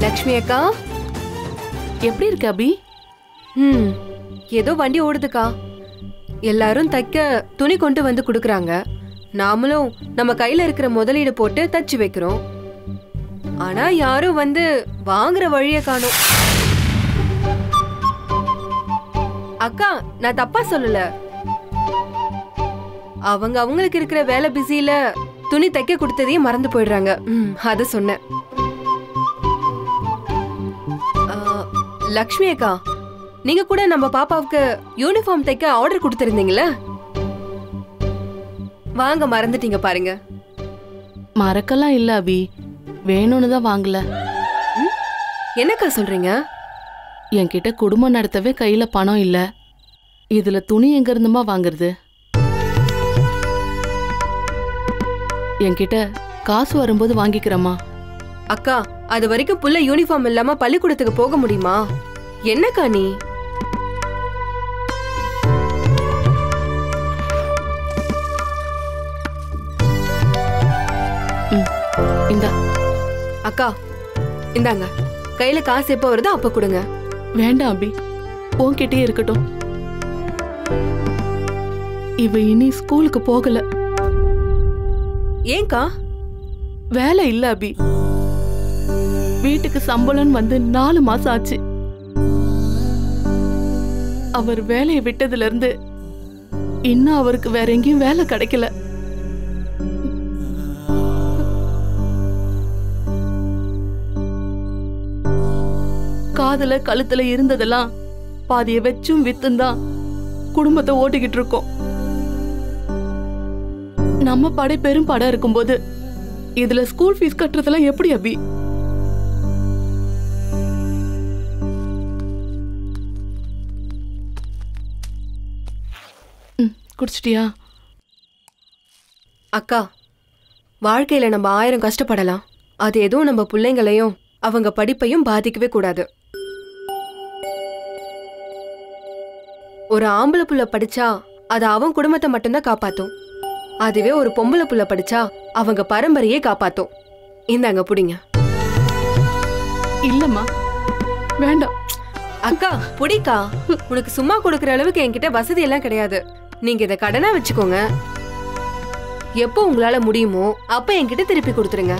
லக்ஷ்மி அக்கா, எப்படி இருக்கு அபி? ஏதோ வண்டி ஓடுதுக்கா. எல்லாரும் தைக்க துணி கொண்டு வந்து கொடுக்கறாங்க. நாமளும் நம்ம கையில இருக்கிற முதலீடு போட்டு தச்சு வைக்கிறோம். ஆனா யாரும் வந்து வாங்குற வழிய காணோம். அக்கா, நான் தப்பா சொல்லல. அவங்களுக்கு இருக்கிற வேலை பிஸியில துணி தைக்க கொடுத்ததையும் மறந்து போயிடுறாங்க. அத சொன்னேன். லக்ஷ்மி அக்கா, நீங்க கூட நம்ம பாப்பாவுக்கு யூனிஃபார்ம் தைக்க ஆர்டர் கொடுத்திருந்தீங்களா? வாங்க, மறந்துட்டீங்க பாருங்க. மறக்கலாம் இல்ல அபி, வேணும்னு தான் வாங்கல. என்னக்கா சொல்றீங்க? என்கிட்ட குடும்பம் நடத்தவே கையில பணம் இல்ல. இதுல துணி எங்க இருந்துமா வாங்குறது? என்கிட்ட காசு வரும்போது வாங்கிக்கிறமா. அக்கா, அது வரைக்கும் புள்ள யூனிஃபார்ம் இல்லாம பள்ளிக்கூடத்துக்கு போக முடியுமா? என்னக்கா நீ? அக்கா, இந்தாங்க. கையில காசு எப்ப வருதோ அப்ப கொடுங்க. வேண்டாம் அபி, உன்கிட்டே இருக்கட்டும். இவ இனி ஸ்கூலுக்கு போகல. ஏங்கா? வேலை இல்ல அபி. வீட்டுக்கு சம்பளம் வந்து 4 மாசம் ஆச்சு. அவர் வேலையை விட்டதுல இருந்து இன்னும் அவருக்கு வேற எங்கேயும் வேலை கிடைக்கல. காதுல கழுத்துல இருந்ததெல்லாம் பாதிய வச்சும் வித்தும் தான் குடும்பத்தை ஓட்டிக்கிட்டு இருக்கோம். நம்ம படை பெரும் படம் இருக்கும்போது இதுல ஸ்கூல் ஃபீஸ் கட்டுறதெல்லாம் எப்படி அபி? குடிச்சிட்டியா? அக்கா, வாழ்க்கையில நம்ம 1000 கஷ்டப்படலாம். அது எதுவும் நம்ம பிள்ளைங்களையும் அவங்க படிப்பையும் பாதிக்கவே கூடாது. ஒரு ஆம்பளை புள்ள படிச்சா அது அவன் குடும்பத்தை மட்டும்தான் காப்பாத்தும். அதுவே ஒரு பொம்பளை புள்ள படிச்சா அவங்க பரம்பரையே காப்பாத்தும். இந்தாங்க புடிங்க. இல்லம்மா, வேண்டாம். அக்கா புடிக்கா. உனக்கு சும்மா கொடுக்கற அளவுக்கு என்கிட்ட வசதி எல்லாம் கிடையாது. நீங்க இதை கடனா வச்சுக்கோங்க. எப்போ உங்களால முடியுமோ அப்ப என்கிட்ட திருப்பி கொடுத்துருங்க.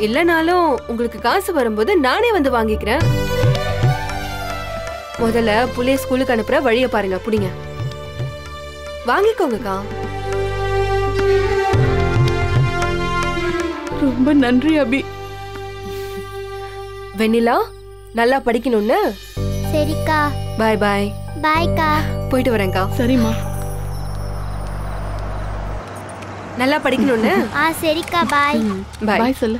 இல்லனாலும் உங்களுக்கு காசு வரும்போது நானே வந்து வாங்கிக்கிறேன். முதல்ல புள்ளைய ஸ்கூலுக்கு அனுப்புற வழிய பாருங்க. புடிங்க, வாங்கிக்கோங்கக்கா. ரொம்ப நன்றி அபி. வெண்ணிலா, நல்லா படிக்கணும்னு. சரிக்கா. பாய் பாய். பாய்க்கா. போயிட்டு வரேன்க்கா. சரிம்மா. நல்லா படிக்கணும்னு. சரிக்கா. பாய். பாய் சொல்லு.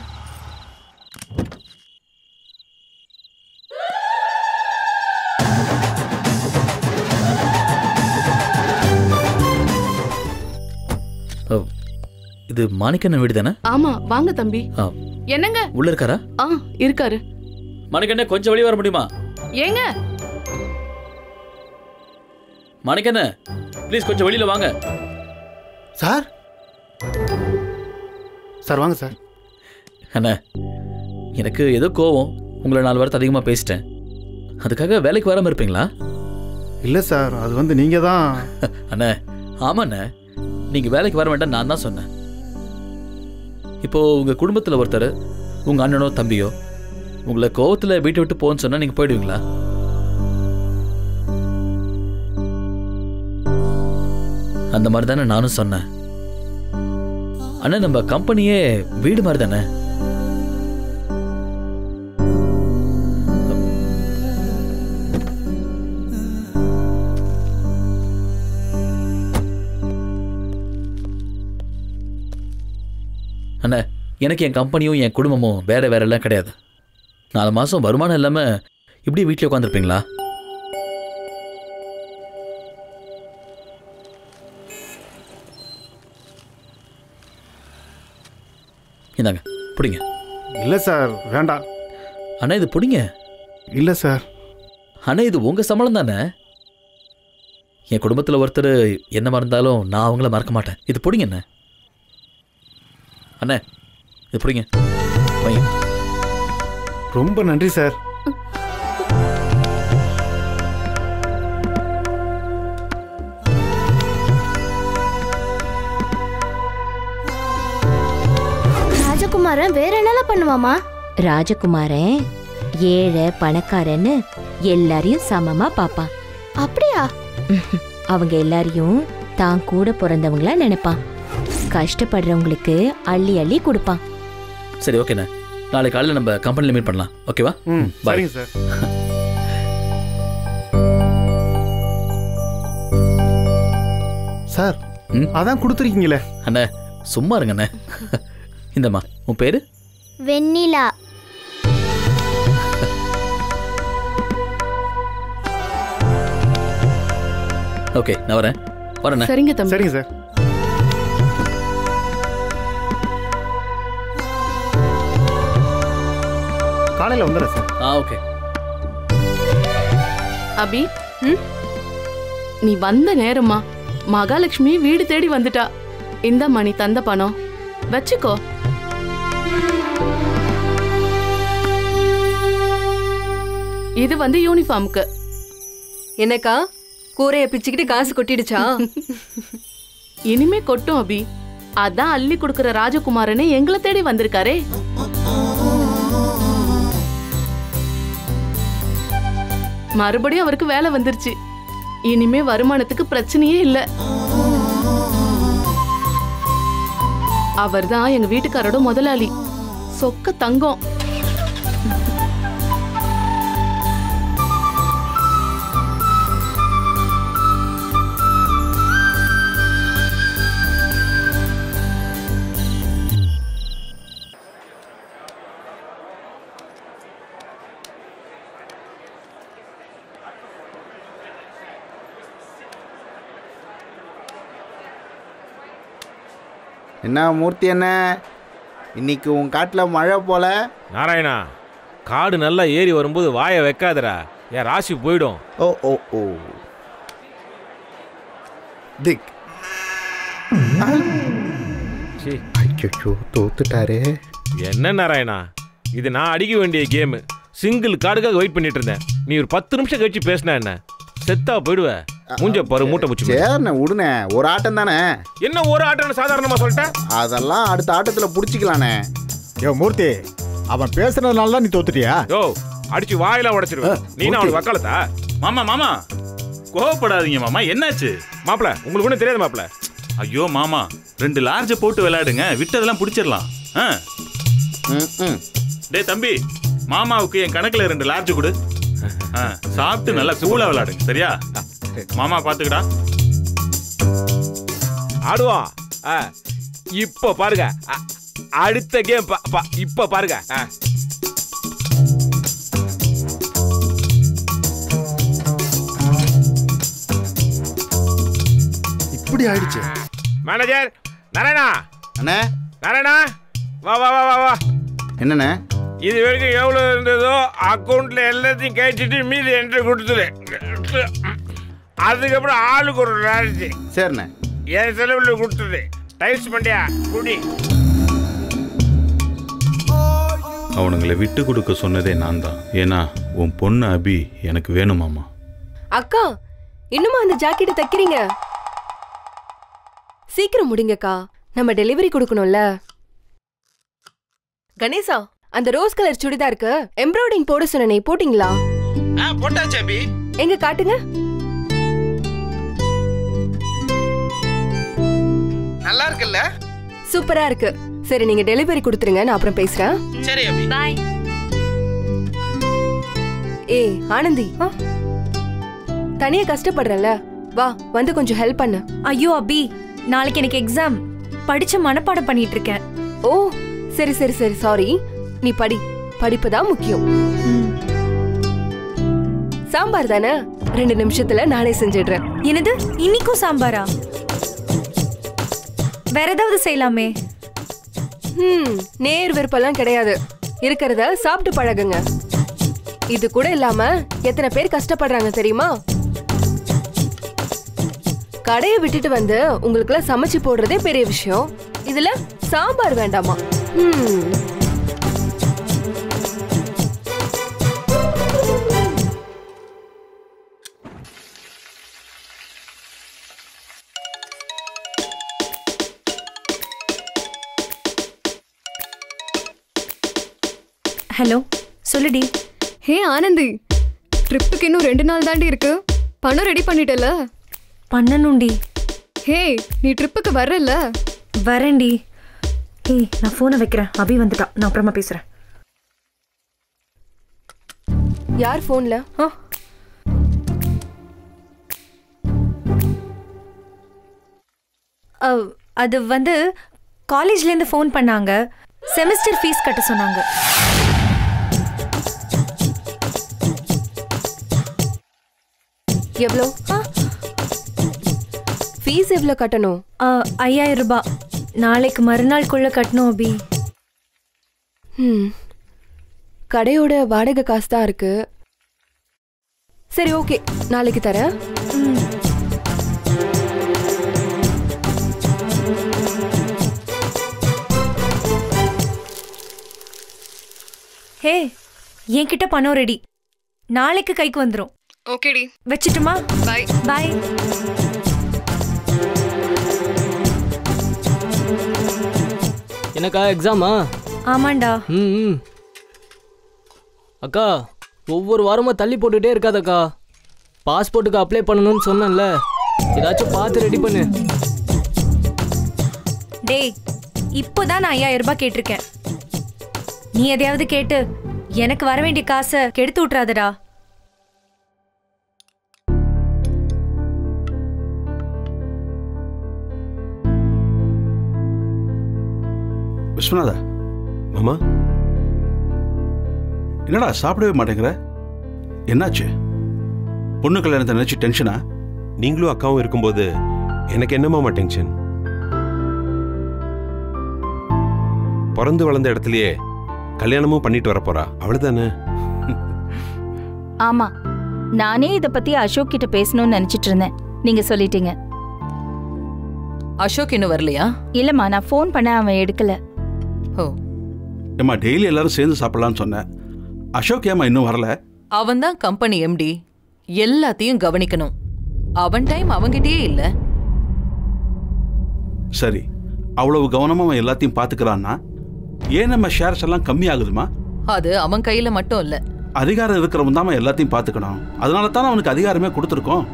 இது மாணிக்கண்ணன் வீடு தானே? ஆமா, வாங்க தம்பி. என்னங்க உள்ள இருக்காரா? இருக்காரு. மாணிக்கண்ணே, கொஞ்சம் வெளியே வர முடியுமா? ஏங்க மாணிக்கண்ணே, ப்ளீஸ் கொஞ்சம் வெளியில வாங்க. சார் சார் வாங்க சார். அண்ணா, எனக்கு ஏதோ கோவம், உங்களை 4 வாரத்தை அதிகமாக பேசிட்டேன். அதுக்காக வேலைக்கு வராமல் இருப்பீங்களா? இல்லை சார், அது வந்து நீங்கள் தான். அண்ணா, ஆமாண்ணே, நீங்கள் வேலைக்கு வர வேண்டாம் நான் தான் சொன்னேன். இப்போது உங்கள் குடும்பத்தில் ஒருத்தர், உங்கள் அண்ணனோ தம்பியோ உங்களை கோவத்தில் வீட்டை விட்டு போன்னு சொன்னால் நீங்கள் போயிடுவீங்களா? அந்த மாதிரி தானே நானும் சொன்னேன். அண்ணா, நம்ம கம்பெனியே வீடு மாதிரி தானே. அண்ணே, எனக்கு என் கம்பெனியும் என் குடும்பமும் வேற வேற எல்லாம் கிடையாது. 4 மாதம் வருமானம் இல்லாமல் இப்படி வீட்டில் உட்காந்துருப்பீங்களா? இந்தாங்க பிடிங்க. இல்லை சார், வேண்டாம். அண்ணா இது பிடிங்க. இல்லை சார். அண்ணா இது உங்கள் சம்பளம் தானே. என் குடும்பத்தில் ஒருத்தர் என்ன மறந்தாலும் நான் அவங்கள மறக்க மாட்டேன். இது பிடிங்க அண்ணே. அண்ணே இது பிடிங்க. வைங்க. ரொம்ப நன்றி சார். ராஜகுமாரன் வேற என்னெல்லாம் பண்ணுவாமா? ராஜகுமாரன் ஏழை பணக்காரன்னு எல்லாரையும் சமமா பாப்பான். அப்படியா? அவங்க எல்லாரையும் தான் கூட பிறந்தவங்களா நினைப்பான். கஷ்டப்படுறவங்களுக்கு அள்ளி அள்ளி கொடுப்பான். சரி ஓகேண்ணே, நாளைக்கு காலையில் நம்ம கம்பெனியில் மீட் பண்ணலாம். ஓகேவா? சரிங்க சார். சார் அதான் கொடுத்துருக்கீங்களே. அண்ணே சும்மா இருங்க அண்ணே. இந்தம்மா உன் பேரு? வெண்ணிலா. ஓகே நான் வரேன். வரேண்ணே. சரிங்க தம்பி. சரிங்க சார். காலையில் வந்துடுறேன் சார். ஓகே. அபி, நீ வந்த நேரமா மகாலட்சுமி வீடு தேடி வந்துட்டா. இந்தம்மா நீ தந்த பணம் வச்சுக்கோ. இது வந்து யூனிஃபார்முக்கு. என்னக்கா கூரைய பிச்சுக்கிட்டு காசு கொட்டிடுச்சா? இனிமே கொட்டும் அபி. அதான் அள்ளி கொடுக்கிற ராஜகுமாரனே எங்களை தேடி வந்திருக்காரே. மறுபடியும் அவருக்கு வேலை வந்துருச்சு. இனிமே வருமானத்துக்கு பிரச்சனையே இல்ல. அவர்தான் எங்க வீட்டுக்காரோட முதலாளி. சொக்க தங்கம். என்ன மூர்த்தி என்ன இன்னைக்கு உன் காட்டில் மழை போல? நாராயணா, காடு நல்லா ஏறி வரும்போது வாயை வைக்காதடா, என் ராசி போயிடும். ஓ ஓ ஓ திக். ஐயோ தோத்துட்டாரே. என்ன நாராயணா, இது நான் அடிக்க வேண்டிய கேமு. சிங்கிள் கார்டுக்காக வெயிட் பண்ணிட்டு இருந்தேன். நீ ஒரு 10 நிமிஷம் கழிச்சு பேசினா என்ன செத்தா போயிடுவ. மூஞ்ச பாரு, மூட்டை பூச்சி. சரிண்ணே விடுனே, ஒரு ஆட்டம் தானே. என்ன ஒரு ஆட்டம்னு சாதாரணமா சொல்லிட்டேன்? அதெல்லாம் அடுத்த ஆட்டத்துல புடிச்சிக்கலானே. யோ மூர்த்தி, அவன் பேசுனதுனால தான் நீ தோத்துட்டியா? யோ அடிச்சு வாயில உடைச்சிருவேன். நீ அவனுக்கு வக்காலத்தா? மாமா மாமா கோவப்படாதீங்க மாமா. என்னாச்சு மாப்பிள? உங்களுக்கு ஒன்றும் தெரியாது மாப்பிள. ஐயோ மாமா, 2 லார்ஜை போட்டு விளையாடுங்க, விட்டதெல்லாம் பிடிச்சிடலாம். டேய் தம்பி, மாமாவுக்கு என் கணக்குல 2 லார்ஜ் கொடு. சாப்பிட்டு நல்லா கூலா விளையாடுங்க. சரியா? மாமா பாத்துக்கடா. ஆடுவோம். இப்ப பாருங்க, அடுத்த கேம் இப்ப பாருங்க. இப்படி ஆயிடுச்சு. மேனேஜர் நாராயணா. அண்ணே நாராயணா, வா வா வா வா. என்னண்ணே? இது வரைக்கும் எவ்வளவு இருந்ததோ அக்கௌண்ட்ல எல்லாத்தையும் கழிச்சிட்டு மீதி என்கிட்ட கொடுத்துரு. அதுக்கப்புறம் ஆளுக்கு ஒரு லாரிச்சு. சரிண்ணே. என் செலவுல கொடுத்துரு. டைல்ஸ் பண்ணியா குடி. அவனுங்களை விட்டு கொடுக்க சொன்னதே நான் தான். ஏன்னா உன் பொண்ணு அபி எனக்கு வேணுமாமா. அக்கா இன்னுமா அந்த ஜாக்கெட் தைக்கிறீங்க? சீக்கிரம் முடிங்கக்கா, நம்ம டெலிவரி கொடுக்கணும்ல. கணேசா, அந்த ரோஸ் கலர் சுடிதாருக்கு எம்ப்ராய்டிங் போட சொன்னே, போட்டிங்களா? போட்டாச்சு அபி. எங்க காட்டுங்க. நல்லா இருக்குல்ல? சூப்பரா இருக்கு. சரி நீங்க டெலிவரி கொடுத்துருங்க, நான் அப்புறம் பேசுறேன். சரி அபி. பை. ஏய் ஆனந்தி, தனியா கஷ்டப்படுறல, வா வந்து கொஞ்சம் ஹெல்ப் பண்ணு. ஐயோ அபி, நாளைக்கு எனக்கு எக்ஸாம். படிச்சு மனப்பாடம் பண்ணிட்டு இருக்கேன். ஓ சரி சரி சரி சாரி. நீ படி, படிப்பு தான் முக்கியம். சாம்பார் தானே, 2 நிமிஷத்துல நானே செஞ்சிடுறேன். என்னது இன்னைக்கும் சாம்பாரா? வேற ஏதாவது செய்யலாமே. நேர் விருப்பம்லாம் கிடையாது. இருக்கிறத சாப்பிட்டு பழகுங்க. இது கூட இல்லாம எத்தனை பேர் கஷ்டப்படுறாங்க தெரியுமா? கடையை விட்டுட்டு வந்து உங்களுக்குலாம் சமைச்சு போடுறதே பெரிய விஷயம். இதுல சாம்பார் வேண்டாமா? ஹலோ சொல்லுடி. ஹே ஆனந்தி, ட்ரிப்புக்கு இன்னும் 2 நாள் தாண்டி இருக்கு. பணம் ரெடி பண்ணிட்டல? பண்ணணும்டி. ஹே நீ ட்ரிப்புக்கு வரல? வரேன்டி. ஏய் நான் ஃபோனை வைக்கிறேன், அபி வந்துட்டா, நான் அப்புறமா பேசுறேன். யார் ஃபோன்ல? அது வந்து காலேஜ்லேருந்து ஃபோன் பண்ணாங்க. செமஸ்டர் ஃபீஸ் கட்ட சொன்னாங்க. எவ்வளோ ஃபீஸ்? எவ்வளோ கட்டணும்? 5000 ரூபாய். நாளைக்கு மறுநாளுக்குள்ள கட்டணும் அபி. கடையோட வாடகை காசு தான் இருக்கு. சரி ஓகே, நாளைக்கு தரேன். ஹே என்கிட்ட பணம் ரெடி, நாளைக்கு கைக்கு வந்துடும். ஓகேடி, வச்சிட்டுமா? Bye bye. எனக்கா எக்ஸாமா? ஆமாண்டா. அக்கா ஒவ்வொரு வாரமும் தள்ளி போட்டுட்டே இருக்காதக்கா. பாஸ்போர்ட்டுக்கு அப்ளை பண்ணணும்னு சொன்னேன்ல, ஏதாச்சும் பார்த்து ரெடி பண்ணு. டேய் இப்போதான் நான் 5000 ரூபாய் கேட்டிருக்கேன். நீ எதையாவது கேட்டு எனக்கு வர வேண்டிய காசை கெடுத்து விட்றாதடா. விஸ்வநாதா. மாமா என்னடா சாப்பிடவே மாட்டேங்கிற? என்னாச்சு? பொண்ணு கல்யாணத்தை நினைச்சு டென்ஷனா? நீங்களும் அக்காவும் இருக்கும்போது எனக்கு என்ன மாமா டென்ஷன்? பிறந்து வளர்ந்த இடத்துலயே கல்யாணமும் பண்ணிட்டு வர போறா, அவ்வளவுதானே? ஆமா, நானே இத பத்தி அசோக் கிட்ட பேசணும்னு நினைச்சிட்டு இருந்தேன். நீங்க சொல்லிட்டீங்க. அசோக் இன்னும் வரலையா? இல்லம்மா, நான் ஃபோன் பண்ண அவன் எடுக்கல. ஏமா டெய்லி எல்லாரும் சேர்ந்து சாப்பிடலாம்னு சொன்னேன். அசோக் ஏமா இன்னும் வரல? அவன் தான் கம்பெனி எம்டி, எல்லாத்தையும் கவனிக்கணும். அவன் டைம் அவங்கிட்டயே இல்ல. சரி, அவ்வளவு கவனமா அவன் எல்லாத்தையும் பாத்துக்கிறான்னா ஏன் நம்ம ஷேர்ஸ் எல்லாம் கம்மி ஆகுதுமா? அது அவன் கையில மட்டும் இல்ல. அதிகாரம் இருக்கிறவன் தான் எல்லாத்தையும் பாத்துக்கணும். அதனால தான் அவனுக்கு அதிகாரமே கொடுத்துருக்கோம்.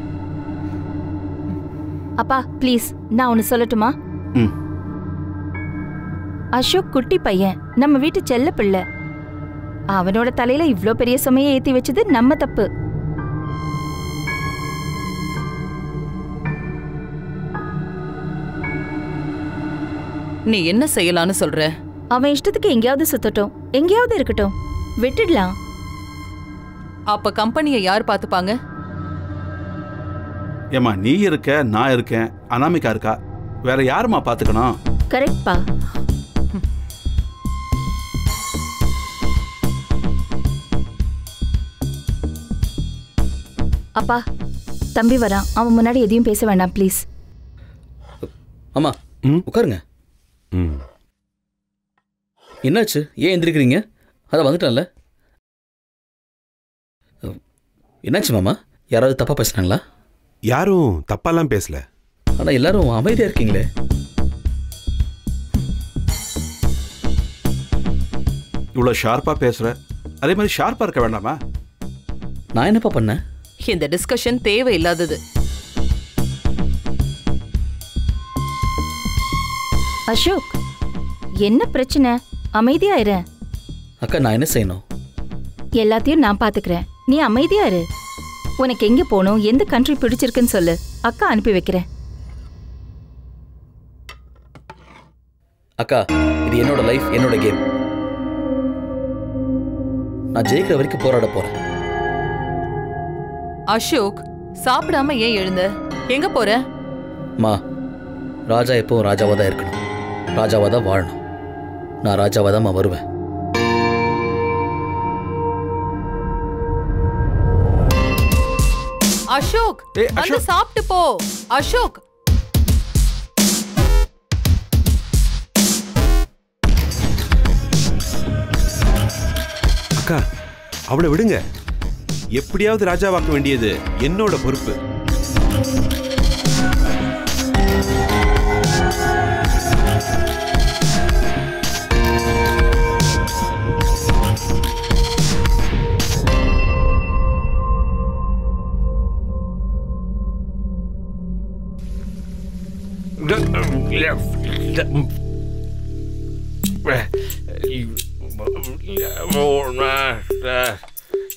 அப்பா ப்ளீஸ், நான் ஒன்னு சொல்லட்டுமா? அசோக் குட்டி பையன், நம்ம வீட்டு செல்ல பிள்ளை. அவனோட தலையில இவ்ளோ பெரிய சுமையை ஏத்தி வச்சது நம்ம தப்பு. நீ என்ன செய்யலான்னு சொல்ற? அவன் இஷ்டத்துக்கு எங்கேயாவது சுத்தட்டும், எங்கேயாவது இருக்கட்டும், விட்டுடலாம். அப்ப கம்பெனியை யார் பாத்துப்பாங்க? ஏமா நீ இருக்க, நான் இருக்கேன், அனாமிகா இருக்கா, வேற யாருமா பாத்துக்கணும்? கரெக்ட்பா. அப்பா தம்பி வரான், அவன் முன்னாடி எதையும் பேச வேண்டாம் ப்ளீஸ். அம்மா உட்காருங்க. என்னாச்சு, ஏன் எந்திரிக்கிறீங்க? அதான் வந்துட்டான்ல. என்னாச்சு மாமா, யாராவது தப்பா பேசுனாங்களா? யாரும் தப்பாலாம் பேசல. ஆனா எல்லாரும் அமைதியா இருக்கீங்களே. இவ்வளவு ஷார்ப்பா பேசுற, அதே மாதிரி ஷார்ப்பா இருக்க வேண்டாமா? நான் என்னப்பா பண்ணேன்? இந்த டிஸ்கஷன் தேவையில்லாதது. அசோக் என்ன பிரச்சனை? அமைதியா இரு. அக்கா நான் என்ன செய்யணும்? எல்லாத்தையும் நான் பாத்துக்கிறேன், நீ அமைதியா இரு. உனக்கு எங்க போகணும், எந்த கண்ட்ரி பிடிச்சிருக்குன்னு சொல்லு, அக்கா அனுப்பி வைக்கிறேன். அக்கா இது என்னோட லைஃப், என்னோட கேம். நான் ஜெயிக்கிற வரைக்கும் போராட போறேன். அசோக், சாப்பிடாம ஏன் எழுந்த? எங்க போற? மா, ராஜா எப்பவும் ராஜாவா தான் இருக்கணும், ராஜாவா தான் வாழணும். நான் ராஜாவா தான் வருவேன். அசோக், வந்து சாப்பிட்டு போ. அசோக், அக்கா அவளை விடுங்க. எப்படியாவது ராஜாவாக்க வேண்டியது என்னோட பொறுப்பு.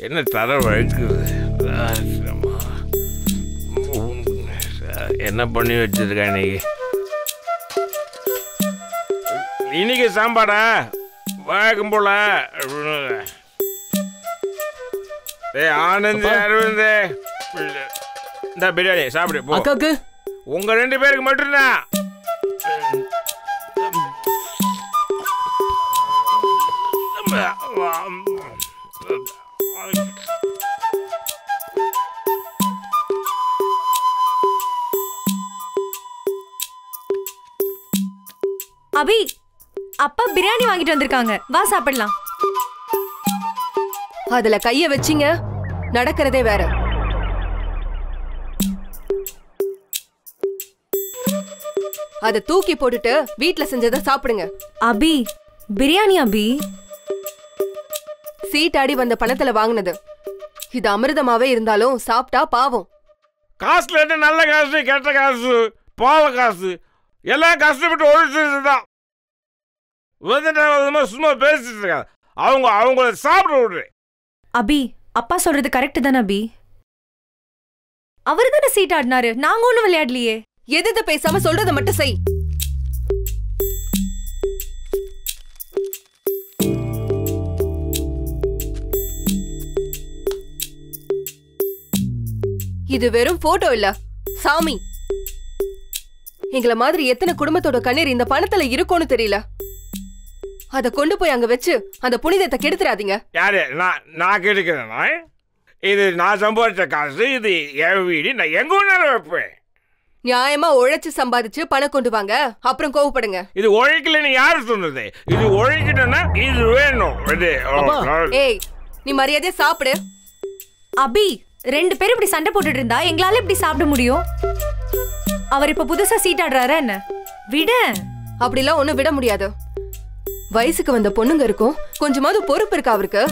என்ன தர வழுக்குது? என்ன பண்ணி வச்சிருக்க இன்னைக்கு சாம்பாடா வழக்கம் போல. ஆனந்த், அரவிந்த், இந்த பிரியாணி சாப்பிடு போ. அக்காக்கு உங்க 2 பேருக்கு மட்டும்தான். அபி, அப்பா பிரியாணி வாங்கிட்டு வந்திருக்காங்க, வா சாப்பிடலாம். அதுல கைய வச்சிங்க நடக்கிறதே வேற. அத தூக்கி போட்டுட்டு வீட்ல செஞ்சதை சாப்பிடுங்க. அபி, பிரியாணி அபி. சீட்டாடி வந்த பணத்துல வாங்கினது. இது அமிர்தமாவே இருந்தாலும் சாப்பிட்டா பாவம். காசுல என்ன நல்ல காசு, கெட்ட காசு, பாவ காசு, எல்லாம் கஷ்டப்பட்டு ஒழிச்சுதான் சும்மா பேசிட்டு இருக்காங்க. அவங்கள சாப்பிட விடுறேன். அபி, அப்பா சொல்றது கரெக்ட் தானே அபி? அவரு தானே சீட் ஆடினாரு, நாங்க ஒண்ணும் விளையாடலையே. எது பேசாம சொல்றத மட்டும் செய். இது வெறும் போட்டோ இல்ல சாமி. எங்களை மாதிரி எத்தனை குடும்பத்தோட கண்ணீர் இந்த பணத்துல இருக்கும்னு தெரியல. அத கொண்டு போய் அங்க வச்சு அந்த புனிதத்தை கெடுத்துறாதீங்க. யாரு? நான் கெடுக்கிறேன்? இது நான் சம்பாதிச்ச காசு, இது என் வீடு, நான் எங்க வேணாலும் வைப்பேன். நியாயமா உழைச்சு சம்பாதிச்சு பணம் கொண்டு வாங்க, அப்புறம் கோவப்படுங்க. இது உழைக்கலன்னு யாரு சொன்னது? இது உழைக்கணும்னா இது வேணும். ஏய், நீ மரியாதையா சாப்பிடு. அபி, 2 பேரும் இப்படி சண்டை போட்டுட்டு இருந்தா எங்களால இப்படி சாப்பிட முடியும்? அவர் இப்ப புதுசா சீட் ஆடுறாரா என்ன? விட. அப்படிலாம் ஒண்ணும் விட முடியாது. வயசுக்கு வந்த பொண்ணுங்க இருக்கும், கொஞ்சமாவது பொறுப்பு இருக்கா அவருக்கு?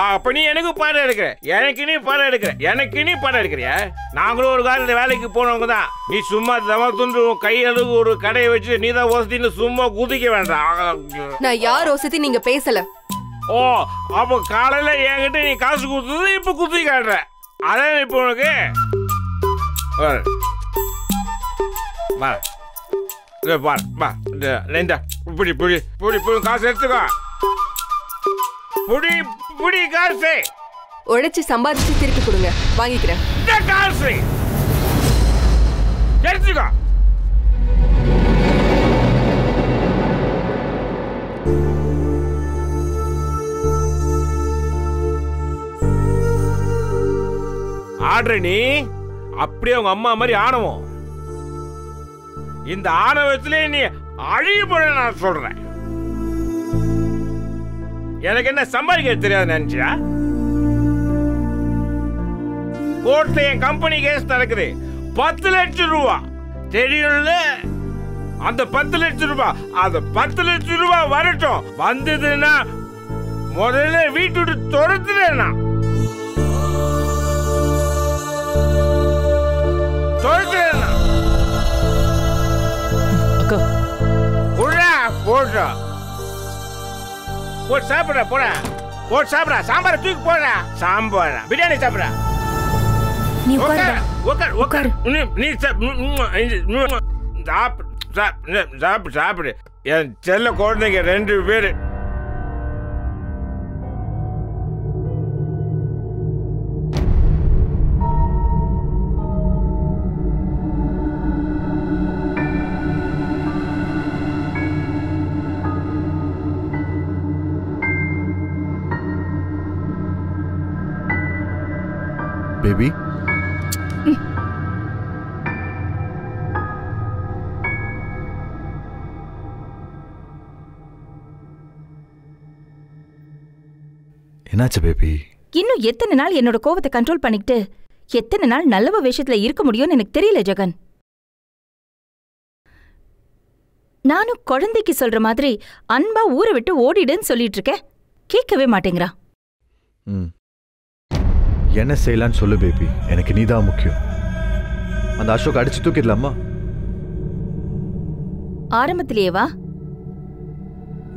அப்ப நீ எனக்கு பாடம் எடுக்கிற, எனக்கு நீ பாடம் எடுக்கிற, எனக்கு நீ பாடம் எடுக்கிறியா? நாங்களும் ஒரு காலத்துல வேலைக்கு போனவங்க தான். நீ சும்மா தவ துண்டு கையளவு ஒரு கடையை வச்சு நீ தான் வசதின்னு சும்மா குதிக்க வேண்டாம். நான் யார் வசதி நீங்க பேசல. ஓ, அப்ப காலையில என்கிட்ட நீ காசு கொடுத்தது இப்ப குதி காட்டுற, அதான் இப்ப உனக்கு. இப்படி புடி புடி புடி காசு எடுத்துக்கோ. புடி புடி காசு. உழைச்சு சம்பாதிச்சு திருப்பி கொடுங்க, வாங்கிக்கிறேன். காசு எடுத்துக்கோ. ஆடுற நீ அப்படியே உங்க அம்மா மாதிரி ஆணவம். இந்த ஆணவத்திலே நீ அழிவுபட நான் சொல்றேன். எனக்கு என்ன சம்பாதிக்க தெரியாது நினைச்சியா? கோர்ட்ல என் கம்பெனி கேஸ் நடக்குது. 10 லட்சம் ரூபா தெரியும்ல? அந்த 10 லட்சம் ரூபா, அந்த 10 லட்சம் ரூபா வரட்டும். வந்ததுன்னா முதல்ல வீட்டு விட்டு துரத்துறேன்னா போடுறா. போட்டு சாப்பிடுற, போடா போட்டு சாப்பிடா. சாம்பார் தூக்கி போடுறா. சாம்பார் பிரியாணி சாப்பிடுறா. நீ சாப்பிடு சாப்பிடு. என் செல்ல குழந்தைங்க 2 பேர். பேபி என்னாச்சு பேபி? இன்னும் எத்தனை நாள் என்னோட கோவத்தை கண்ட்ரோல் பண்ணிக்கிட்டு எத்தனை நாள் நல்லவ விஷயத்துல இருக்க முடியும்னு எனக்கு தெரியல ஜெகன். நானும் குழந்தைக்கு சொல்ற மாதிரி அன்பா ஊரை விட்டு ஓடிடுன்னு சொல்லிட்டு இருக்கேன். கேட்கவே மாட்டேங்கிறா. என்ன செய்யலான்னு சொல்லு பேபி. எனக்கு நீதான் முக்கியம். அந்த அசோக் அடிச்சு தூக்கிடலாமா? ஆரம்பத்திலேயே வா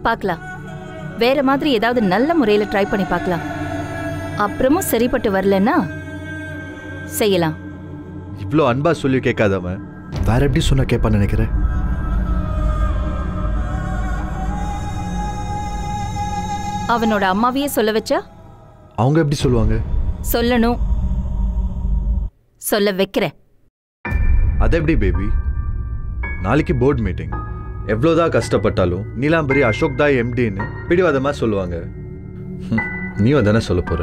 பார்க்கலாம். வேற மாதிரி ஏதாவது நல்ல முறையில ட்ரை பண்ணி பார்க்கலாம். அப்புறமும் சரிப்பட்டு வரலன்னா செய்யலாம். இவ்வளோ அன்பா சொல்லி கேட்காதவன் வேற எப்படி சொன்னா கேட்பான்னு நினைக்கிறேன். அவனோட அம்மாவையே சொல்ல வச்சா அவங்க எப்படி சொல்லுவாங்க? சொல்லணும். சொல்ல வைக்கிறேன். அது எப்படி பேபி? நாளைக்கு போர்ட் மீட்டிங். எவ்வளோதான் கஷ்டப்பட்டாலும் நீலாம்பரி அசோக் தான் எம்டின்னு பிடிவாதமா சொல்லுவாங்க. நீயும் அதானே சொல்ல போற?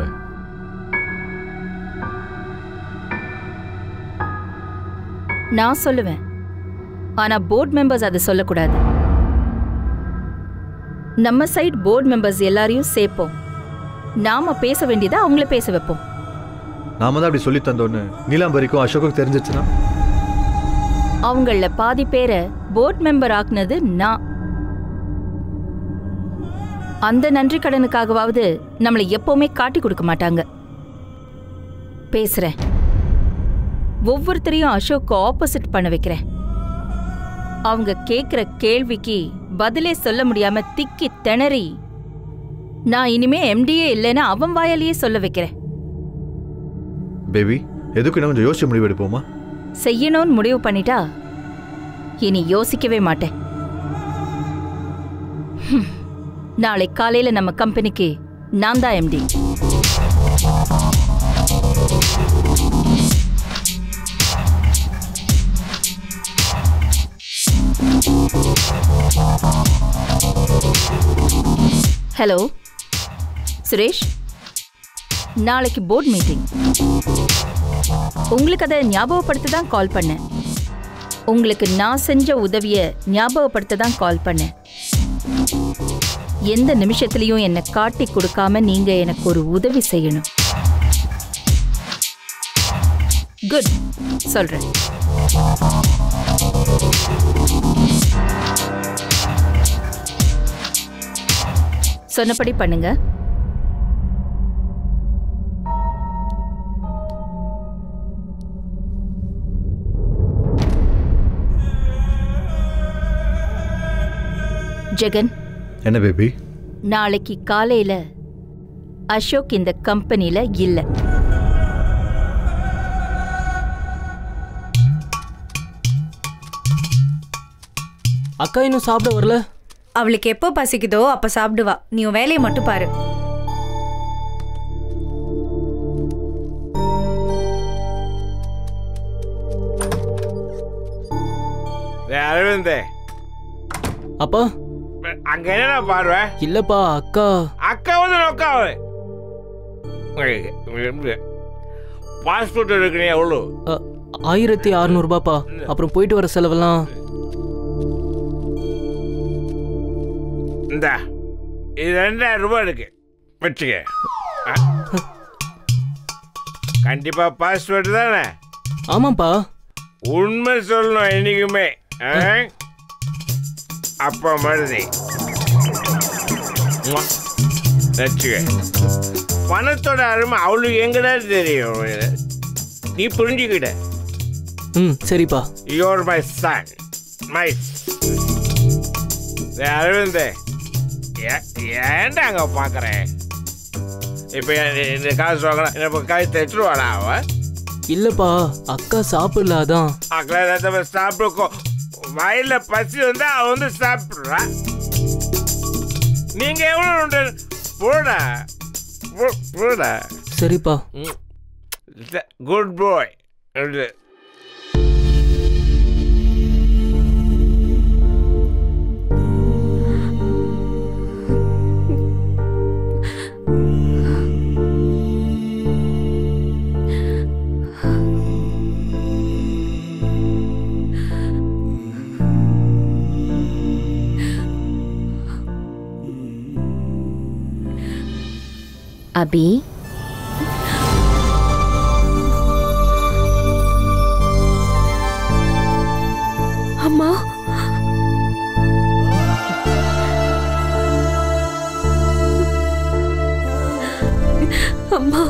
நான் சொல்லுவேன். ஆனா போர்ட் மெம்பர்ஸ் அதை சொல்லக்கூடாது. நம்ம சைட் போர்ட் மெம்பர்ஸ் எல்லாரையும் சேர்ப்போம். நாம பேச வேண்டியதை அவங்கள பேச வைப்போம். நாம தான் அப்படி சொல்லி தந்தோன்னு நீலாம்பரிக்கும் அசோக்கும் தெரிஞ்சிச்சுன்னா அவங்கள பாதி பேரை போர்ட் மெம்பர் ஆக்குனது நான். அந்த நன்றி கடனுக்காகவாவது நம்மளை எப்பவுமே காட்டி கொடுக்க மாட்டாங்க. பேசுறேன். ஒவ்வொருத்தரையும் அசோக்கு ஆப்போசிட் பண்ண வைக்கிறேன். அவங்க கேட்கிற கேள்விக்கு பதிலே சொல்ல முடியாம திக்கி திணறி நான் இனிமே எம்டியே இல்லைன்னு அவன் வாயாலேயே சொல்ல வைக்கிறேன். பேபி எதுக்கு நம்ம கொஞ்சம் யோசிச்சு முடிவு எடுப்போமா? செய்யணும்னு முடிவு பண்ணிட்டா இனி யோசிக்கவே மாட்டேன். நாளை காலையில நம்ம கம்பெனிக்கு நான் தான் எம்டி. ஹலோ சுரேஷ், நாளைக்கு போர்ட் மீட்டிங். உங்களுக்கு அதை ஞாபகப்படுத்த தான் கால் பண்ணேன். உங்களுக்கு நான் செஞ்ச உதவியை ஞாபகப்படுத்த தான் கால் பண்ணேன். எந்த நிமிஷத்துலையும் என்னை காட்டி கொடுக்காம நீங்க எனக்கு ஒரு உதவி செய்யணும். குட், சொல்றேன். சொன்னபடி பண்ணுங்க. ஜெகன். என்ன பேபி? நாளைக்கு காலையில அசோக் இந்த கம்பெனில இல்ல. அக்கா இன்னும் சாப்பிட வரல? அவளுக்கு எப்போ பசிக்குதோ அப்ப சாப்பிடுவா. நீ உன் வேலையை மட்டும் பாரு. அரவிந்த். அப்பா அங்க என்ன பார்வை? இல்லப்பா அக்கா. அக்கா வந்து நோக்காவு. பாஸ்போர்ட் எடுக்கணும் எவ்வளோ? 1600 ரூபாப்பா. அப்புறம் போயிட்டு வர செலவெல்லாம். இந்த இது 2000 ரூபாய் இருக்கு, வச்சுக்க. கண்டிப்பா பாஸ்போர்ட் தானே? ஆமாப்பா. உண்மை சொல்லணும் என்னைக்குமே. அப்பா மருதி வச்சுக்க. பணத்தோட அருமை அவளுக்கு எங்கடா தெரியும், நீ புரிஞ்சுக்கிட்ட. சரிப்பா. You're my son, my Aravind. ஏன்டா அங்க பாக்குறேன்? இப்ப இந்த காசு வாங்கலாம், இப்ப காசு தைச்சிருவாடா அவ? இல்லப்பா அக்கா சாப்பிடல, அதான். அக்கா சாப்பிடுக்கோ. வாயில பசி வந்தா அவ வந்து சாப்பிடுறா. நீங்க எவ்வளவு போடா போடா. சரிப்பா. குட் பாய். அபி, அம்மா அம்மா